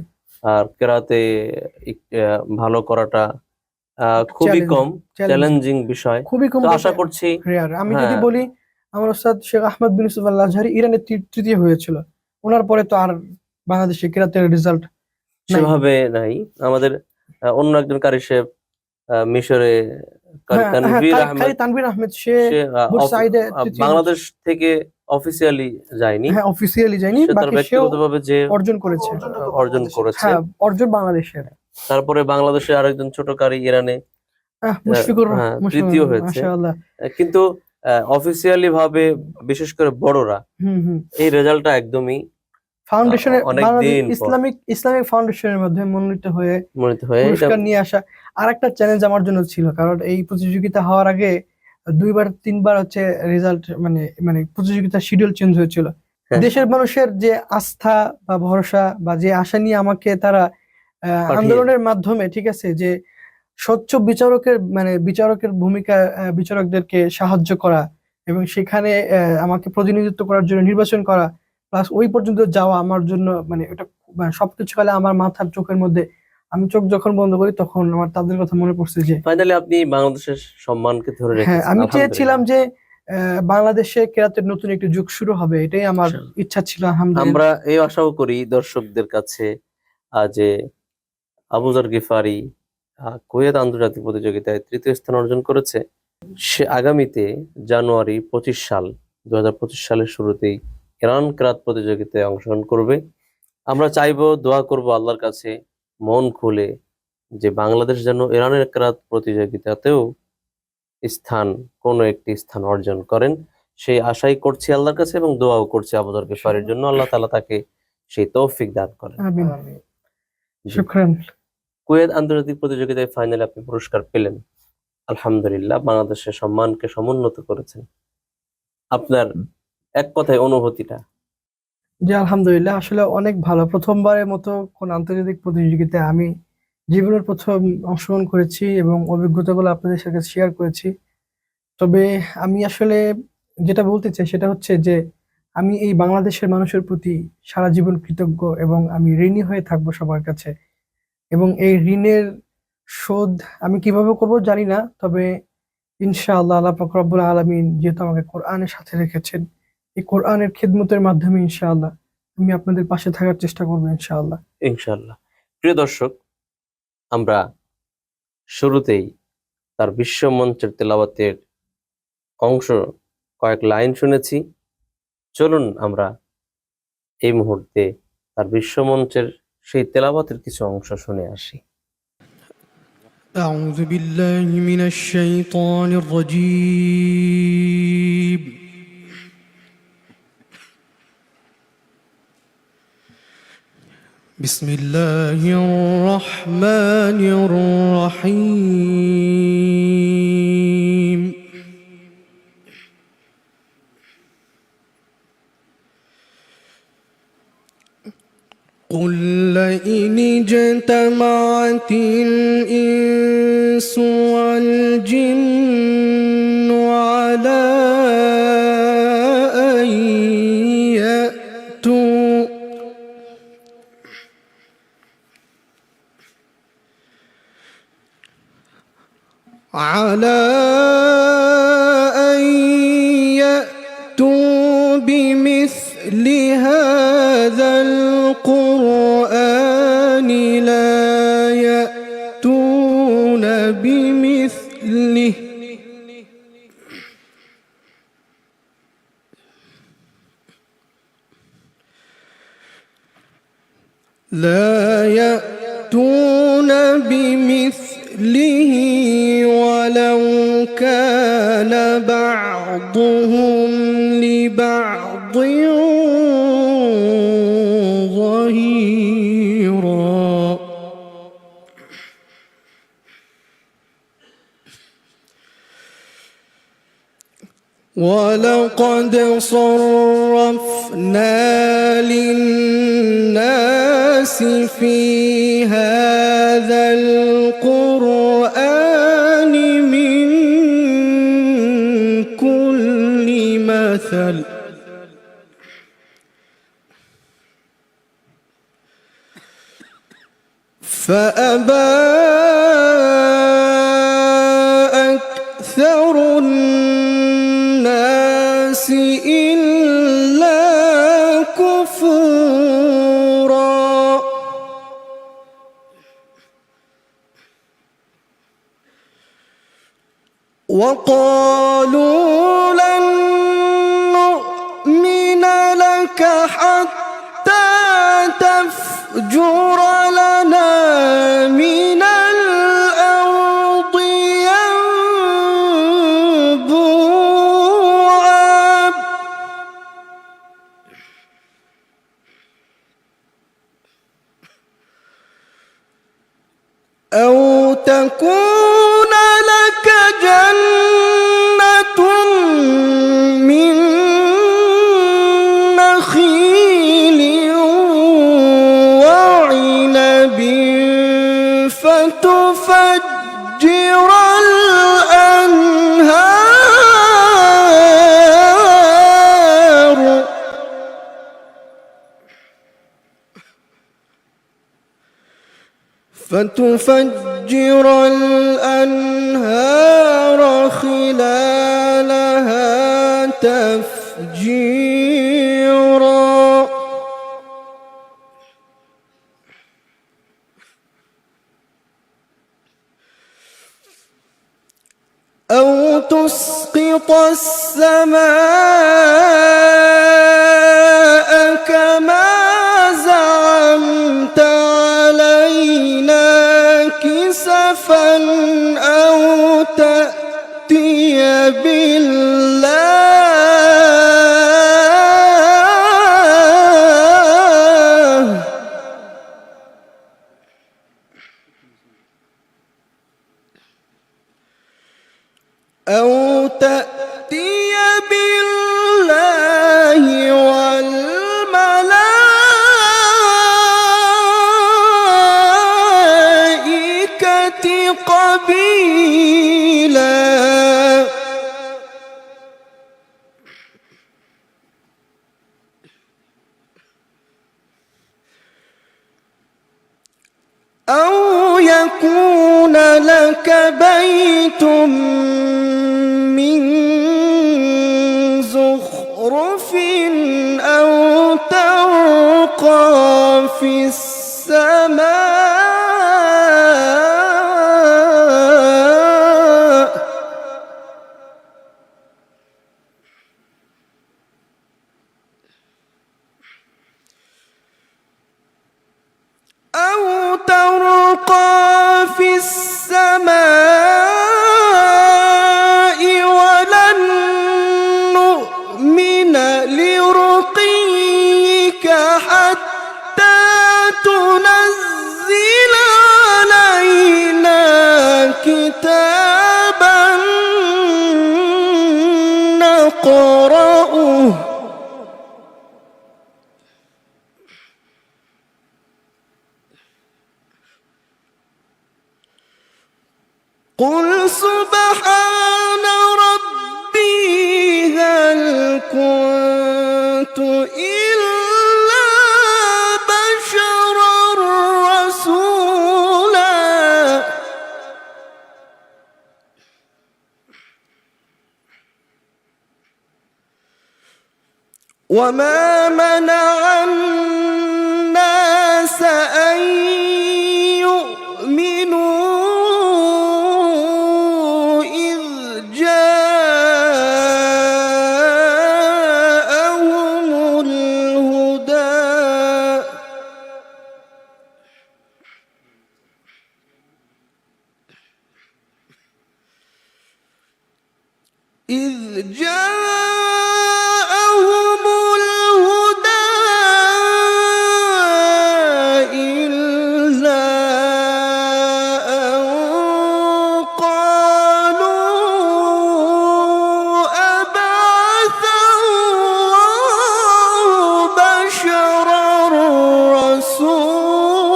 Speaker 2: আর কেরাতে ভালো করাটা খুবই
Speaker 1: চ্যালেঞ্জ,
Speaker 2: কম
Speaker 1: চ্যালেঞ্জ
Speaker 2: চ্যালেঞ্জিং বিষয়।
Speaker 1: খুবই কম
Speaker 2: তো
Speaker 1: বলতে
Speaker 2: আশা করছি
Speaker 1: রেয়ার। আমি যদি
Speaker 2: হ্যাঁ,
Speaker 1: বলি, আমার ওস্তাদ শেখ আহমদ বিন ইউসুফ আল আজহারি ইরানে তৃতীয় হয়েছিল, ওনার পরে তো আর বাংলাদেশে কেরাতের রেজাল্ট নাই।
Speaker 2: সেভাবে নাই। আমাদের অন্য একজন কারি সাহেব মিশরে কারি
Speaker 1: হ্যাঁ হ্যাঁ,
Speaker 2: তানভীর আহমেদ,
Speaker 1: কারি তানভীর আহমেদ, সে
Speaker 2: সে
Speaker 1: বুরসাইদে তৃতীয় হয়েছে।
Speaker 2: বাংলাদেশ থেকে অফিসিয়ালি যায়নি,
Speaker 1: হ্যাঁ, অফিসিয়ালি যায়নি,
Speaker 2: সে তার
Speaker 1: বাকি সেও
Speaker 2: ব্যক্তিগতভাবে যে
Speaker 1: অর্জন করেছে।
Speaker 2: অর্জন করেছে।
Speaker 1: হ্যাঁ, অর্জন বাংলাদেশের।
Speaker 2: তারপরে বাংলাদেশের আরেকজন ছোট কারি ইরানে
Speaker 1: মুশফিকুর
Speaker 2: হ্যাঁ
Speaker 1: মুশফিকুর,
Speaker 2: তৃতীয় হয়েছে।
Speaker 1: মাশাআল্লাহ।
Speaker 2: কিন্তু অফিসিয়ালি ভাবে বিশেষ করে বড়রা
Speaker 1: হুম হুম।
Speaker 2: এই রেজাল্টটা একদমই
Speaker 1: ফাউন্ডেশনের,
Speaker 2: অনেক
Speaker 1: বাংলাদেশ
Speaker 2: দিন পর
Speaker 1: ইসলামিক ফাউন্ডেশনের মাধ্যমে মনোনীত হয়ে
Speaker 2: মনোনীত হয়ে এটা
Speaker 1: পুরস্কার নিয়ে আসা আর একটা চ্যালেঞ্জ আমার জন্য ছিল, কারণ এই প্রতিযোগিতা হওয়ার আগে দুইবার তিনবার হচ্ছে রেজাল্ট মানে মানে প্রতিযোগিতার শিডিউল চেঞ্জ হয়েছিল।
Speaker 2: হ্যাঁ,
Speaker 1: দেশের মানুষের যে আস্থা বা ভরসা বা যে আশা নিয়ে আমাকে তারা
Speaker 2: পাঠিয়ে
Speaker 1: আন্দোলনের মাধ্যমে, ঠিক আছে, যে স্বচ্ছ বিচারকের মানে বিচারকের ভূমিকা, বিচারকদেরকে সাহায্য করা, এবং সেখানে আমাকে প্রতিনিধিত্ব করার জন্য নির্বাচন করা, প্লাস ওই পর্যন্ত যাওয়া আমার জন্য মানে এটা মানে সবকিছু কালে আমার মাথার চোখের মধ্যে, আমি চোখ যখন বন্ধ করি তখন আমার তাদের কথা মনে পড়ছে যে
Speaker 2: ফাইনালি আপনি বাংলাদেশের সম্মানকে ধরে
Speaker 1: হ্যাঁ,
Speaker 2: রেখেছেন
Speaker 1: আমি চেয়েছিলাম
Speaker 2: আলহামদুলিল্লাহ।
Speaker 1: যে বাংলাদেশে কেরাতের নতুন একটি যুগ শুরু হবে, এটাই আমার
Speaker 2: ইনশাআল্লাহ।
Speaker 1: ইচ্ছা ছিল আলহামদুলিল্লাহ।
Speaker 2: আমরা এই আশাও করি দর্শকদের কাছে যে আবুজার গিফারি কুয়েত আন্তর্জাতিক প্রতিযোগিতায় তৃতীয় স্থান অর্জন করেছে, সে আগামীতে জানুয়ারি 2025 সালের শুরুতেই ইরান ক্রাত প্রতিযোগিতায় অংশগ্রহণ করবে। আমরা চাইবো, দোয়া করব আল্লাহর কাছে মন খুলে যে বাংলাদেশ যেন ইরানের ক্রাত প্রতিযোগিতাতেও স্থান, কোনো একটি স্থান অর্জন করেন, সেই আশাই করছি আল্লাহর কাছে, এবং দোয়াও করছি আবুজার গিফারির জন্য আল্লাহ তাআলা তাকে সেই তৌফিক দান করেন।
Speaker 1: আমিন,
Speaker 2: জি।
Speaker 1: শুকরান।
Speaker 2: কুয়েত আন্তর্জাতিক প্রতিযোগিতায় ফাইনালে আপনি পুরস্কার পেলেন, আলহামদুলিল্লাহ, বাংলাদেশের সম্মানকে সমুন্নত করেছেন। আপনার এক কথায় অনুভূতিটা?
Speaker 1: জি আলহামদুলিল্লাহ, আসলে অনেক ভালো। প্রথমবারের মতো কোন আন্তর্জাতিক প্রতিযোগিতায় আমি জীবনের প্রথম অংশগ্রহণ করেছি এবং অভিজ্ঞতাগুলো আপনাদের সাথে শেয়ার করেছি। তবে আমি আসলে যেটা বলতে চাই সেটা হচ্ছে যে আমি এই বাংলাদেশের মানুষের প্রতি সারা জীবন কৃতজ্ঞ, এবং আমি ঋণী হয়ে থাকবো সবার কাছে। এবং এই ঋণের শোধ আমি কিভাবে করব জানি না, তবে ইনশাআল্লাহ আল্লাহ পাক রব্বুল আলামিন যেহেতু আমাকে কোরআনের সাথে রেখেছেন, এই কোরআনের খিদমতের মাধ্যমে ইনশাআল্লাহ আমি আপনাদের পাশে থাকার চেষ্টা করবো ইনশাআল্লাহ।
Speaker 2: ইনশাআল্লাহ। প্রিয় দর্শক, আমরা শুরুতেই তার বিশ্ব মঞ্চের তেলাওয়াতের অংশ, কয়েক লাইন শুনেছি। চলুন আমরা এই মুহূর্তে তার বিশ্ব মঞ্চের সেই তেলাওয়াতের কিছু অংশ শুনে আসি।
Speaker 3: أعوذ بالله من الشيطان الرجيم بسم الله الرحمن الرحيم قل لئن اجتمعت الإنس والجن على أن يأتوا بمثل هذا القرآن لا يأتون بمثله ولو كان بعضهم لبعض ظهيرا ولقد صرفنا للناس في هذا القرآن من كل مثل فأبى أكثر الناس إلا كفورا وقالوا لن نؤمن لك حتى تفجر لنا من الأرض ينبوعا أو تكون لك جنة من نخيل وعنب فتفجر الأنهار خلالها تفجيرا أو تسقط السماء كما زعمت علينا كسفا أو تأتي بالله والملائكة قبيلا أو يكون لك بيت من زخرف أو ترقى في السماء قل سبحان ربي هل كنت إلا بشرا رسولا وما منع الناس أن يؤمنوا إذ جاءهم الهدى إذ جاءهم الهدى إلا أن قالوا أبعث الله بشرا رسولا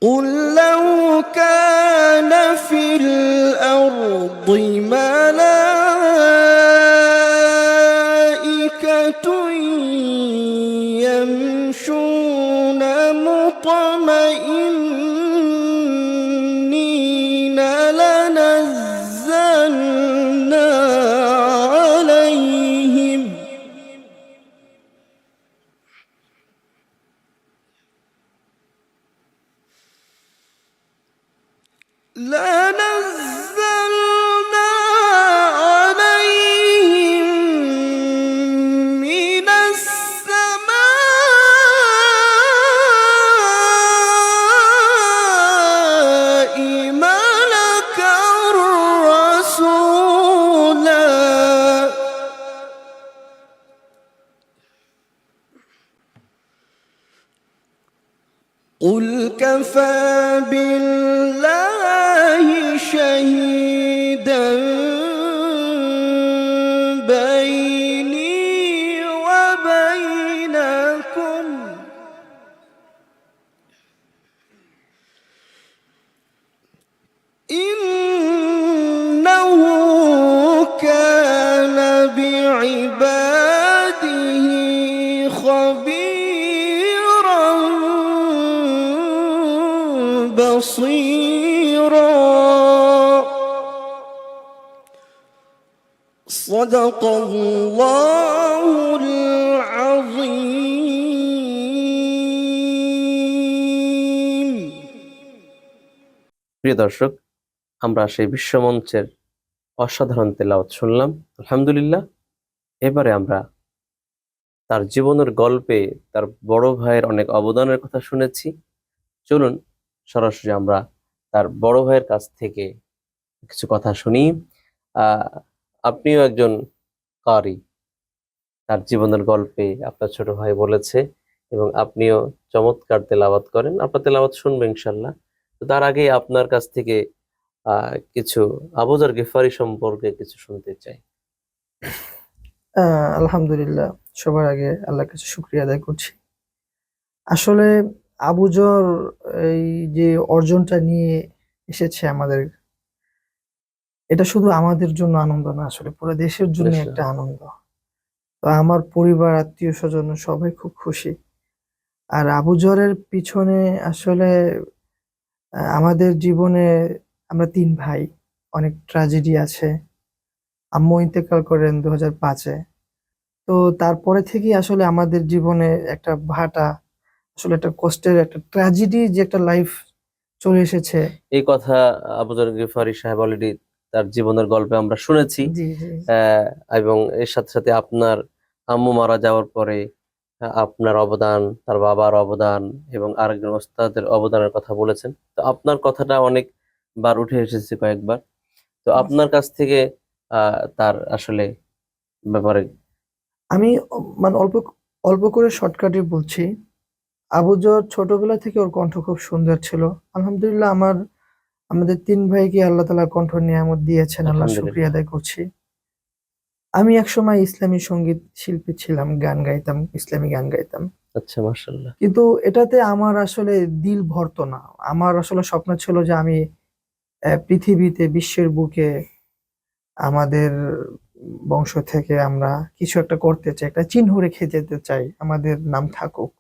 Speaker 3: قل لو كان في الأرض ملائكة يمشون مطمئنين لنزلنا عليهم من السماء ملكا رسولا قل كفى بالله شهيدا بيني وبينكم إنه كان بعباده خبيرا بصيرا صدق الله العظيم
Speaker 2: প্রিয় দর্শক, আমরা সেই বিশ্বমঞ্চের অসাধারণ তেলাওয়াত শুনলাম, আলহামদুলিল্লাহ। এবারে আমরা তার জীবনের গল্পে তার বড় ভাইয়ের অনেক অবদানের কথা শুনেছি। চলুন সরাসরি আমরা তার বড় ভাইয়ের কাছ থেকে কিছু কথা শুনি। আপনিও একজন কারি, তার জীবনের গল্পে আপনার ছোট ভাই বলেছে এবং আপনিও চমৎকার তেলাওয়াত করেন। আপনার তেলাওয়াত শুনবো ইনশাল্লাহ। তো তার আগে আপনার কাছ থেকে কিছু আবু যর গিফারি সম্পর্কে কিছু শুনতে চাই।
Speaker 1: আলহামদুলিল্লাহ, সবার আগে আল্লাহর কাছে শুকরিয়া আদায় করছি। আসলে আবু যর এই যে অর্জনটা নিয়ে এসেছে আমাদের, এটা শুধু আমাদের জন্য আনন্দ না, আসলে পুরো দেশের জন্য
Speaker 2: নিশ্চয়।
Speaker 1: একটা আনন্দ। তো আমার পরিবার, আত্মীয় স্বজন সবাই খুব খুশি। আর আবু যরের পিছনে আসলে আমাদের জীবনে আমরা ৩ ভাই, অনেক ট্র্যাজেডি আছে। আম্মু ইন্তেকাল করেন 2005-এ। তো তারপরে থেকেই আসলে আমাদের জীবনে একটা ভাটা, আসলে একটা কষ্টের একটা ট্র্যাজেডি, যে একটা লাইফ চলে এসেছে।
Speaker 2: এই কথা আবু যর গিফারি সাহেব অলরেডি তার জীবনের গল্পে আমরা শুনেছি।
Speaker 1: জি জি
Speaker 2: এবং এর সাথে সাথে আপনার আম্মু মারা যাওয়ার পরে আপনার অবদান, তার বাবার অবদান এবং আরেকজন ওস্তাদের অবদানের কথা বলেছেন। তো আপনার কথাটা অনেকবার উঠে এসেছে কয়েকবার। তো আপনার কাছ থেকে তার আসলে ব্যাপারে
Speaker 1: আমি মানে অল্প অল্প করে শর্টকাটে বলছি। আবু যর ছোটবেলা থেকে ওর কণ্ঠ খুব সুন্দর ছিল। আলহামদুলিল্লাহ, আমার আমাদের 3 ভাইকে আল্লাহ তাআলা কণ্ঠ নিয়ামত দিয়েছেন, আল্লাহর শুকরিয়া
Speaker 2: আলহামদুলিল্লাহ।
Speaker 1: আদায় করছি। আমি একসময় ইসলামী সঙ্গীত শিল্পী ছিলাম, গান গাইতাম, ইসলামী গান গাইতাম।
Speaker 2: আচ্ছা, মাশাআল্লাহ।
Speaker 1: কিন্তু এটাতে আমার আসলে দিল ভরতো না। আমার আসলে স্বপ্ন ছিল যে আমি পৃথিবীতে, বিশ্বের বুকে আমাদের বংশ থেকে আমরা কিছু একটা করতে চাই, একটা চিহ্ন রেখে যেতে চাই, আমাদের নাম থাকুক।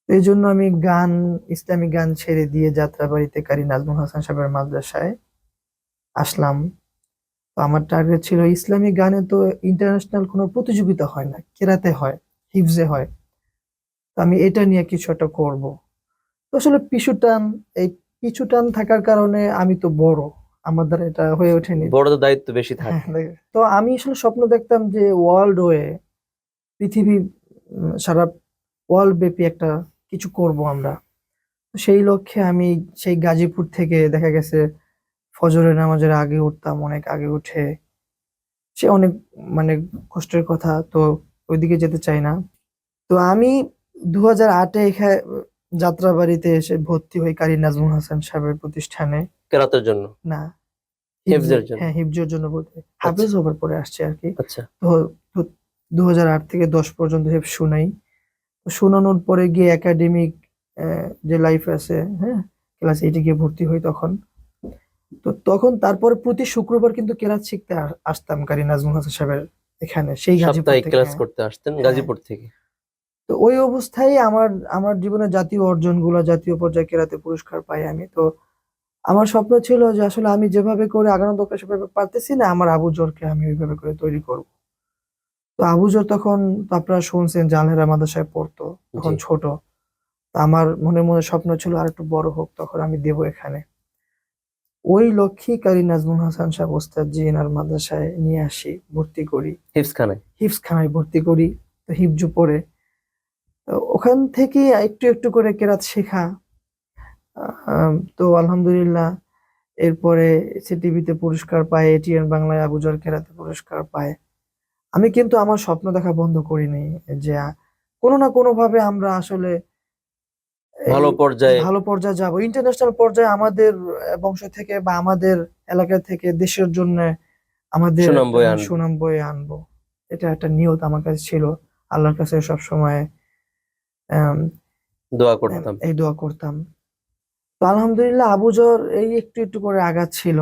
Speaker 1: এইজন্য আমি গান, ইসলামী গান ছেড়ে দিয়ে যাত্রাবাড়িতে কারি নাজমুল হাসান সাহেবের মাদ্রাসায় আসলাম। তো আমার টার্গেট ছিল, ইসলামী গানে তো ইন্টারন্যাশনাল কোনো প্রতিযোগিতা হয় না, কেরাতে হয়, হিফজে হয়। তো আমি এটা নিয়ে কিছু একটা করব। তো আসলে এই পিছু টান থাকার কারণে আমি তো বড়, আমার দ্বারা এটা হয়ে ওঠেনি।
Speaker 2: বড়দের দায়িত্ব বেশি
Speaker 1: হ্যাঁ,
Speaker 2: থাকে।
Speaker 1: তো আমি আসলে স্বপ্ন দেখতাম যে ওয়ার্ল্ড ওয়ে, পৃথিবী, সারা ওয়ার্ল্ড ব্যাপী একটা কিছু করব আমরা। তো সেই লক্ষ্যে আমি সেই গাজীপুর থেকে দেখা গেছে ফজরের নামাজের আগে উঠতাম, অনেক আগে উঠে। সে অনেক মানে কষ্টের কথা, তো ওইদিকে যেতে চাই না। তো আমি 2008-এ যাত্রাবাড়িতে এসে ভর্তি হই কারি নাজমুল হাসান সাহেবের প্রতিষ্ঠানে।
Speaker 2: কেরাতের জন্য,
Speaker 1: না,
Speaker 2: হিফজের জন্য।
Speaker 1: হ্যাঁ, হিফজের জন্য ভর্তি হই।
Speaker 2: আচ্ছা,
Speaker 1: হাফেজ হবার পরে আসছি আর কি।
Speaker 2: আচ্ছা।
Speaker 1: তো তো 2008 থেকে 10 পর্যন্ত হিফজ শুনাই। তো শোনানোর পরে গিয়ে একাডেমিক যে লাইফ আছে, হ্যাঁ, ক্লাস 8-এ গিয়ে ভর্তি হই তখন। তো তখন তারপরে প্রতি শুক্রবার কিন্তু কেরাত শিখতে আসতাম কারি নাজমুল হাসান সাহেবের এখানে, সেই গাজীপুর
Speaker 2: সাপ্তাহিক
Speaker 1: থেকে।
Speaker 2: ক্লাস
Speaker 1: হ্যাঁ,
Speaker 2: করতে আসতেন
Speaker 1: হ্যাঁ।
Speaker 2: গাজীপুর থেকে।
Speaker 1: তো ওই অবস্থায় আমার আমার জীবনের জাতীয় অর্জনগুলো, জাতীয় পর্যায়ে কেরাতে পুরস্কার পাই আমি। তো আমার স্বপ্ন ছিল যে আসলে আমি যেভাবে করে আগানো দরকার সেভাবে পারতেছি না, আমার আবু জরকে আমি ওইভাবে করে তৈরি করব। তো আবু জর তখন, তো আপনারা শুনছেন, জালহেরা মাদ্রাসায় পড়তো, তখন
Speaker 2: জি।
Speaker 1: ছোট। তো আমার মনে মনে স্বপ্ন ছিল আর একটু বড় হোক, তখন আমি দেবো এখানে। ওই লক্ষ্যেই কারি নাজমুল হাসান সাহেব ওস্তাদ জি এনার মাদ্রাসায় নিয়ে আসি, ভর্তি করি,
Speaker 2: হিফজখানায়।
Speaker 1: হিফজখানায় ভর্তি করি। তো হিফজু পড়ে, তো ওখান থেকে একটু একটু করে কেরাত শেখা। তো আলহামদুলিল্লাহ, এরপরে সিটিভিতে পুরস্কার পায়, এটিএন বাংলায় আবুজার কেরাতে পুরস্কার পায়। আমি কিন্তু আমার স্বপ্ন দেখা বন্ধ করিনি, যে কোনো না কোনো ভাবে আমরা আসলে এই
Speaker 2: ভালো পর্যায়ে।
Speaker 1: ভালো পর্যায়ে যাব, ইন্টারন্যাশনাল পর্যায়ে আমাদের বংশ থেকে বা আমাদের এলাকা থেকে দেশের জন্য আমাদের
Speaker 2: সুনাম
Speaker 1: একটা,
Speaker 2: বয়ে
Speaker 1: হ্যাঁ,
Speaker 2: আনবো।
Speaker 1: সুনাম বয়ে আনবো। এটা একটা নিয়ত আমার কাছে ছিল। আল্লাহর কাছে সবসময়
Speaker 2: দোয়া করতাম।
Speaker 1: এই দোয়া করতাম। তো আলহামদুলিল্লাহ আবুজর এই একটু একটু করে আগাচ্ছিল।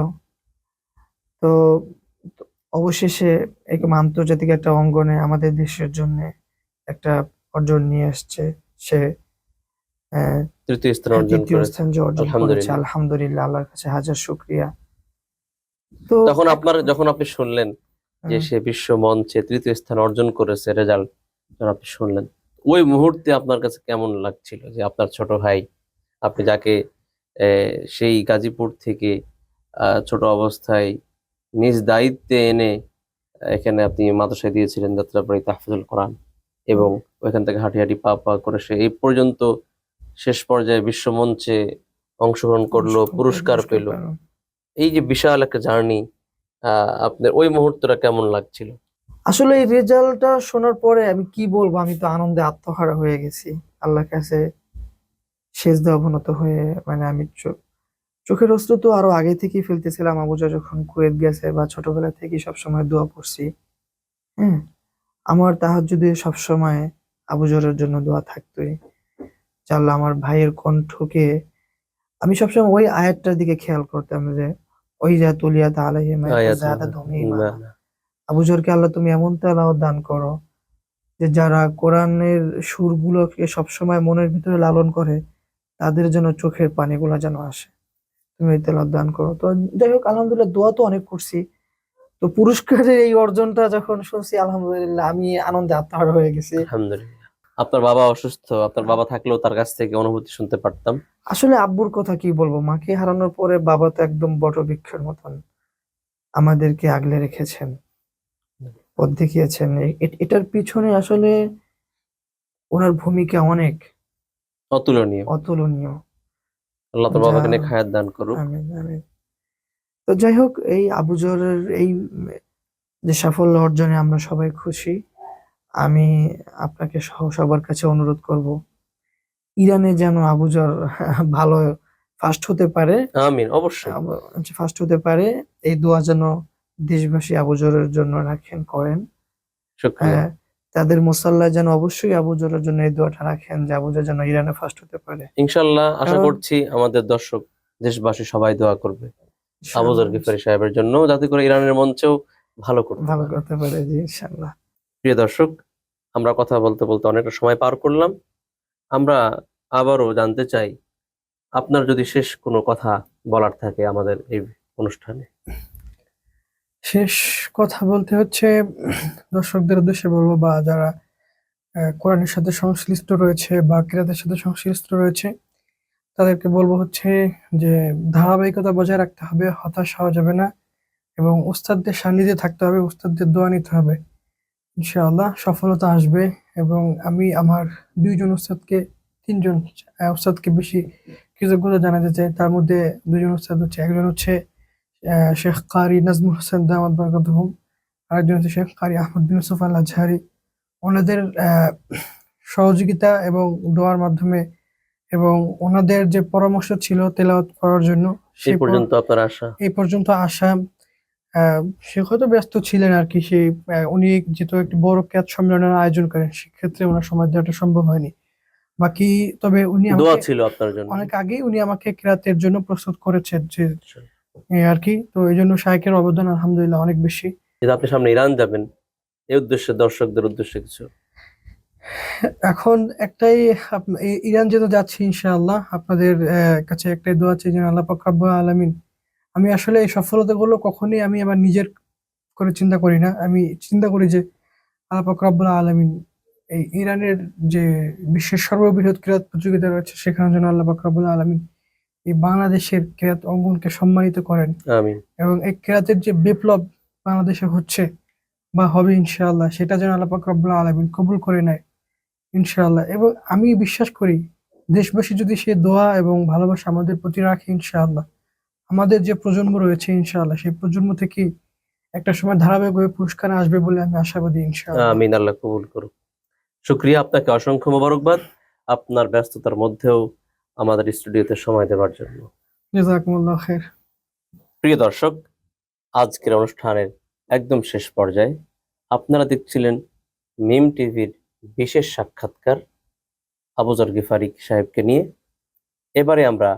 Speaker 1: তো তো অবশেষে একদম আন্তর্জাতিক একটা অঙ্গনে আমাদের দেশের জন্য একটা অর্জন নিয়ে আসছে সে। আহ,
Speaker 2: তৃতীয় স্থান
Speaker 1: হ্যাঁ,
Speaker 2: অর্জন
Speaker 1: তৃতীয়
Speaker 2: করেছে।
Speaker 1: স্থান যে অর্জন করেছে,
Speaker 2: আলহামদুলিল্লাহ।
Speaker 1: আলহামদুলিল্লাহ, আল্লাহর কাছে হাজার শুকরিয়া। তো
Speaker 2: তখন যখন আপনি শুনলেন যে সে বিশ্ব মঞ্চে তৃতীয় স্থান অর্জন করেছে, রেজাল্ট যখন আপনি শুনলেন, ওই মুহূর্তে আপনার কাছে কেমন লাগছিল যে আপনার ছোট ভাই, আপনি যাকে সেই গাজীপুর থেকে ছোট অবস্থায় নিজ দায়িত্বে এনে এখানে আপনি মাদ্রাসায় দিয়েছিলেন যাত্রাবাড়ি তাহফিজুল কোরআন, এবং ওইখান থেকে হাঁটি হাঁটি পা পা করে সে এই পর্যন্ত শেষ পর্যায়ে বিশ্ব মঞ্চে অংশগ্রহণ করলো, পুরস্কার পেল, এই যে বিশাল একটা জার্নি, আপনার ওই মুহূর্তটা কেমন লাগছিল?
Speaker 1: আসলে এই রেজাল্টটা শোনার পরে আমি কি বলবো, আমি তো আনন্দে আত্মহারা হয়ে গেছি। আল্লাহর কাছে সেজদা অবনত হয়ে, মানে আমি চোখের অশ্রু তো আরো আগে থেকেই ফেলতেছিলাম। আবুজা যখন কুয়েত গেছে, বা ছোটবেলা থেকেই সবসময় দোয়া পড়ছি। হ্যাঁ, আমার তাহাজ্জুদে সবসময় আবুজরের জন্য দোয়া থাকতোই, যে আল্লাহ আমার ভাইয়ের কণ্ঠকে, আমি সবসময় ওই আয়াতটার দিকে খেয়াল করতাম যে ওই যা তুলিয়াত আলাইহিম যাদাতুহুম ঈমানা। আবুজরকে আল্লাহ তুমি এমন তেলাওয়াত দান করো যে যারা কোরআনের সুরগুলোকে সবসময় মনের ভিতরে লালন করে, তাদের জন্য চোখের পানিগুলা যেন আসে, তুমি এই তেলাওয়াত দান করো। তো যাই হোক, আলহামদুলিল্লাহ দোয়া তো অনেক করছি। তো পুরস্কারের এই অর্জনটা যখন শুনছি, আলহামদুলিল্লাহ আমি আনন্দে আত্মহারা হয়ে গেছি।
Speaker 2: আলহামদুলিল্লাহ। আপনার বাবা অসুস্থ, আপনার বাবা থাকলেও তার কাছ থেকে অনুভূতি শুনতে পারতাম।
Speaker 1: আসলে আব্বুর কথা কি বলবো, মাকে হারানোর পরে বাবা তো একদম বটবৃক্ষের মতন আমাদেরকে আগলে রেখেছেন, পথ দেখিয়েছেন। এটার পিছনে আসলে ওনার ভূমিকা অনেক
Speaker 2: অতুলনীয়।
Speaker 1: অতুলনীয়।
Speaker 2: আল্লাহ তোর
Speaker 1: যা
Speaker 2: বাবাকে নিয়ে খায়াত দান করুক।
Speaker 1: আমিন, আমিন। তো যাই হোক, এই আবুজরের এই যে সাফল্য অর্জনে আমরা সবাই খুশি। আমি আপনাকে সহ সবার কাছে অনুরোধ করব, ইরানে যেন আবুজর ভালো ফার্স্ট হতে পারে,
Speaker 2: আমিন, অবশ্যই।
Speaker 1: ফার্স্ট হতে পারে। এই দোয়া যেন দেশবাসী আবু জরের জন্য রাখেন, করেন।
Speaker 2: শুকরিয়া।
Speaker 1: তাদের মুসাল্লায় যেন অবশ্যই আবু জরের জন্য এই দোয়াটা রাখেন যে আবু জর যেন ইরানে ফার্স্ট হতে পারে।
Speaker 2: ইনশাল্লাহ আশা
Speaker 1: কারণ
Speaker 2: করছি আমাদের দর্শক দেশবাসী সবাই দোয়া করবে আবু
Speaker 1: ইনশাআল্লাহ
Speaker 2: যর গিফারি সাহেবের জন্য, যাতে করে ইরানের মঞ্চেও ভালো করতে
Speaker 1: ভালো
Speaker 2: পারে।
Speaker 1: করতে পারে, জি ইনশাআল্লাহ।
Speaker 2: প্রিয় দর্শক, আমরা কথা বলতে বলতে অনেকটা সময় পার করলাম। আমরা আবারও জানতে চাই, আপনার যদি শেষ কোনো কথা বলার থাকে আমাদের এই অনুষ্ঠানে।
Speaker 1: শেষ কথা বলতে হচ্ছে দর্শকদের উদ্দেশ্যে বলবো, বা যারা কোরআনের সাথে সংশ্লিষ্ট রয়েছে বা কিরাতের সাথে সংশ্লিষ্ট রয়েছে, তাদেরকে বলবো হচ্ছে যে ধারাবাহিকতা বজায় রাখতে হবে, হতাশ হওয়া যাবে না, এবং উস্তাদদের সান্নিধ্যে থাকতে হবে, উস্তাদদের দোয়া নিতে হবে। ইনশাআল্লাহ সফলতা আসবে। এবং আমি আমার তিনজন উস্তাদকে বেশি কৃতজ্ঞতা জানাতে চাই। তার মধ্যে দুজন উস্তাদ হচ্ছে, একজন হচ্ছে শেখ কারি নাজমুল হোসেন দামাত বরকাতুহুম, আরেকজন হচ্ছে শেখ কারি আহমদ বিন ইউসুফ আল আজহারি। ওনাদের সহযোগিতা এবং দোয়ার মাধ্যমে এবং ওনাদের যে পরামর্শ ছিল তেলাওয়াত করার জন্য,
Speaker 2: এই পর্যন্ত আপনার আশা?
Speaker 1: এই পর্যন্ত আসা। সে হয়তো ব্যস্ত ছিলেন আর কি, সেই উনি যেহেতু একটি বড় ক্যাচ সম্মেলনের আয়োজন করেন, সেক্ষেত্রে ওনার সময় দেওয়াটা সম্ভব হয়নি। বাকি তবে উনি
Speaker 2: দোয়া
Speaker 1: আমাকে
Speaker 2: ছিল আপনার জন্য।
Speaker 1: অনেক আগেই উনি আমাকে কেরাতের জন্য প্রস্তুত করেছেন, যে এই আর কি। তো এই জন্য শাইখের অবদান আলহামদুলিল্লাহ অনেক বেশি।
Speaker 2: যেহেতু আপনি সামনে ইরান যাবেন, এই উদ্দেশ্যে দর্শকদের উদ্দেশ্যে কিছু।
Speaker 1: এখন একটাই, ইরান যেহেতু যাচ্ছি ইনশাআল্লাহ, আপনাদের কাছে একটাই দোয়া চাই যেন আল্লাহ পাক রব্বুল আলামিন, আমি আসলে এই সফলতাগুলো কখনোই আমি আমার নিজের করে চিন্তা করি না। আমি চিন্তা করি যে আল্লাহ পাক রব্বুল আলামিন এই ইরানের যে বিশ্বের সর্ববৃহৎ কিরাত প্রতিযোগিতা রয়েছে, সেখানে যেন আল্লাহ পাক রব্বুল আলামিন এই বাংলাদেশের কিরাত অঙ্গনকে সম্মানিত করেন,
Speaker 2: আমিন।
Speaker 1: এবং এই কিরাতের যে বিপ্লব বাংলাদেশে হচ্ছে বা হবে ইনশাআল্লাহ, সেটা যেন আল্লাহ পাক রব্বুল আলামিন কবুল করে নেয় ইনশাআল্লাহ। এবং আমি বিশ্বাস করি, দেশবাসী যদি সে দোয়া এবং ভালোবাসা আমাদের প্রতি রাখে ইনশাআল্লাহ, আমাদের যে প্রজন্ম রয়েছে ইনশাআল্লাহ, সেই প্রজন্ম থেকে একটা সময় ধারাবাহিকভাবে পুরস্কার আসবে বলে আমি আশাবাদী ইনশাআল্লাহ।
Speaker 2: আমিন, আল্লাহ কবুল করুক। শুকরিয়া, আপনাকে অসংখ্য মোবারকবাদ আপনার ব্যস্ততার মধ্যেও আমাদের স্টুডিওতে সময় দেওয়ার জন্য।
Speaker 1: জাযাকুমুল্লাহ খাইর।
Speaker 2: প্রিয় দর্শক, আজকের অনুষ্ঠানের একদম শেষ পর্যায়ে আপনারা দেখছিলেন মিম টিভির বিশেষ সাক্ষাৎকার আবু যর গিফারি সাহেবকে নিয়ে। এবারে আমরা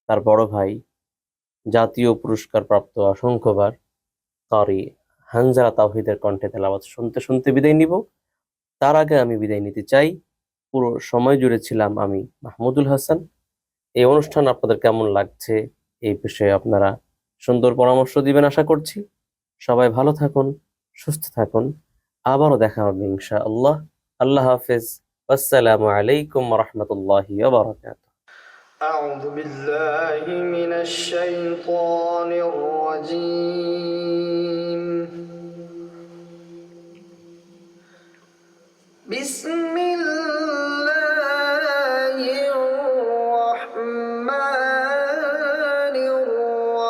Speaker 2: তার বড় ভাই, জাতীয় পুরস্কার প্রাপ্ত অসংখ্যবার কারি হানজালা তাওহীদের কণ্ঠে তেলাওয়াত শুনতে শুনতে বিদায় নিব। তার আগে আমি বিদায় নিতে চাই, পুরো সময় জুড়ে ছিলাম আমি মাহমুদুল হাসান। এই অনুষ্ঠান আপনাদের কেমন লাগছে এই বিষয়ে আপনারা সুন্দর পরামর্শ দিবেন আশা করছি। সবাই ভালো থাকুন, সুস্থ থাকুন, আবারও দেখা হবে ইনশাআল্লাহ। আল্লাহ হাফেজ। আসসালামু আলাইকুম রহমতুল্লাহি ওয়া বারাকাতুহু।
Speaker 3: أعوذ بالله من الشيطان الرجيم. بسم الله الرحمن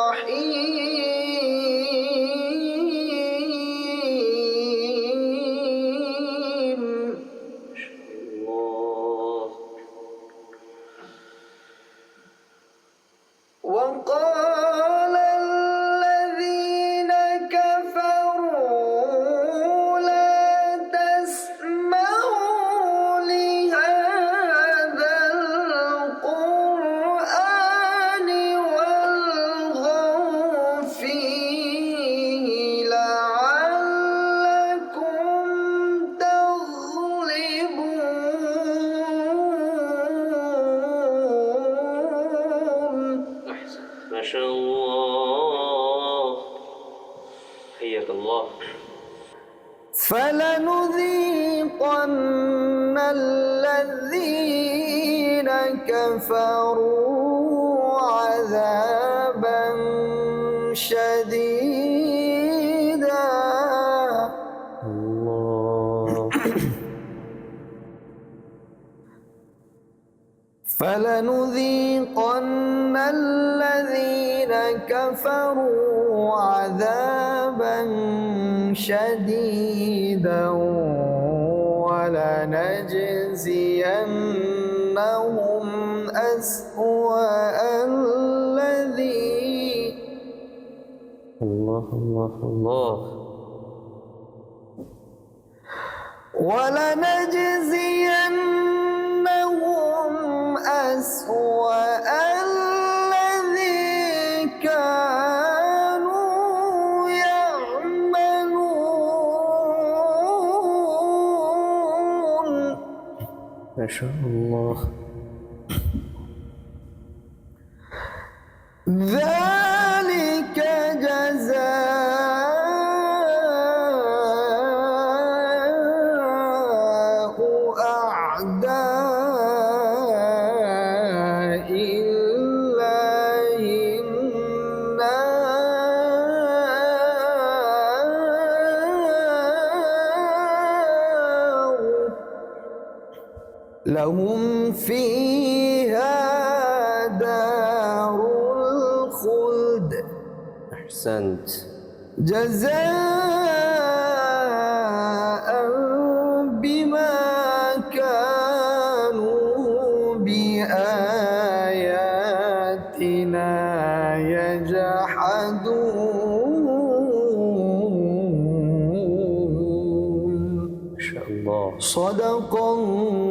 Speaker 3: الرحيم. الله. وقال الذين كفروا لا تسمعوا لهذا القرآن والغوا فيه لعلكم تغلبون.
Speaker 2: ما شاء الله، حياك الله.
Speaker 3: فلنذيقن الذين كفروا عذابا شديدا.
Speaker 2: الله.
Speaker 3: فلنذيقن الذين كفروا عذابا شديدا ولنجزينهم أسوأ
Speaker 2: আল্লাহ আল্লাহ।
Speaker 3: ولنجزينهم أسوأ الذي كانوا يعملون
Speaker 2: মাশাআল্লাহ।
Speaker 3: ذلك جزاء أعداء الله النار لهم فيها دار الخلد
Speaker 2: أحسنت.
Speaker 3: جزاء بما كانوا بآياتنا يجحدون
Speaker 2: ما شاء الله.
Speaker 3: صدق الله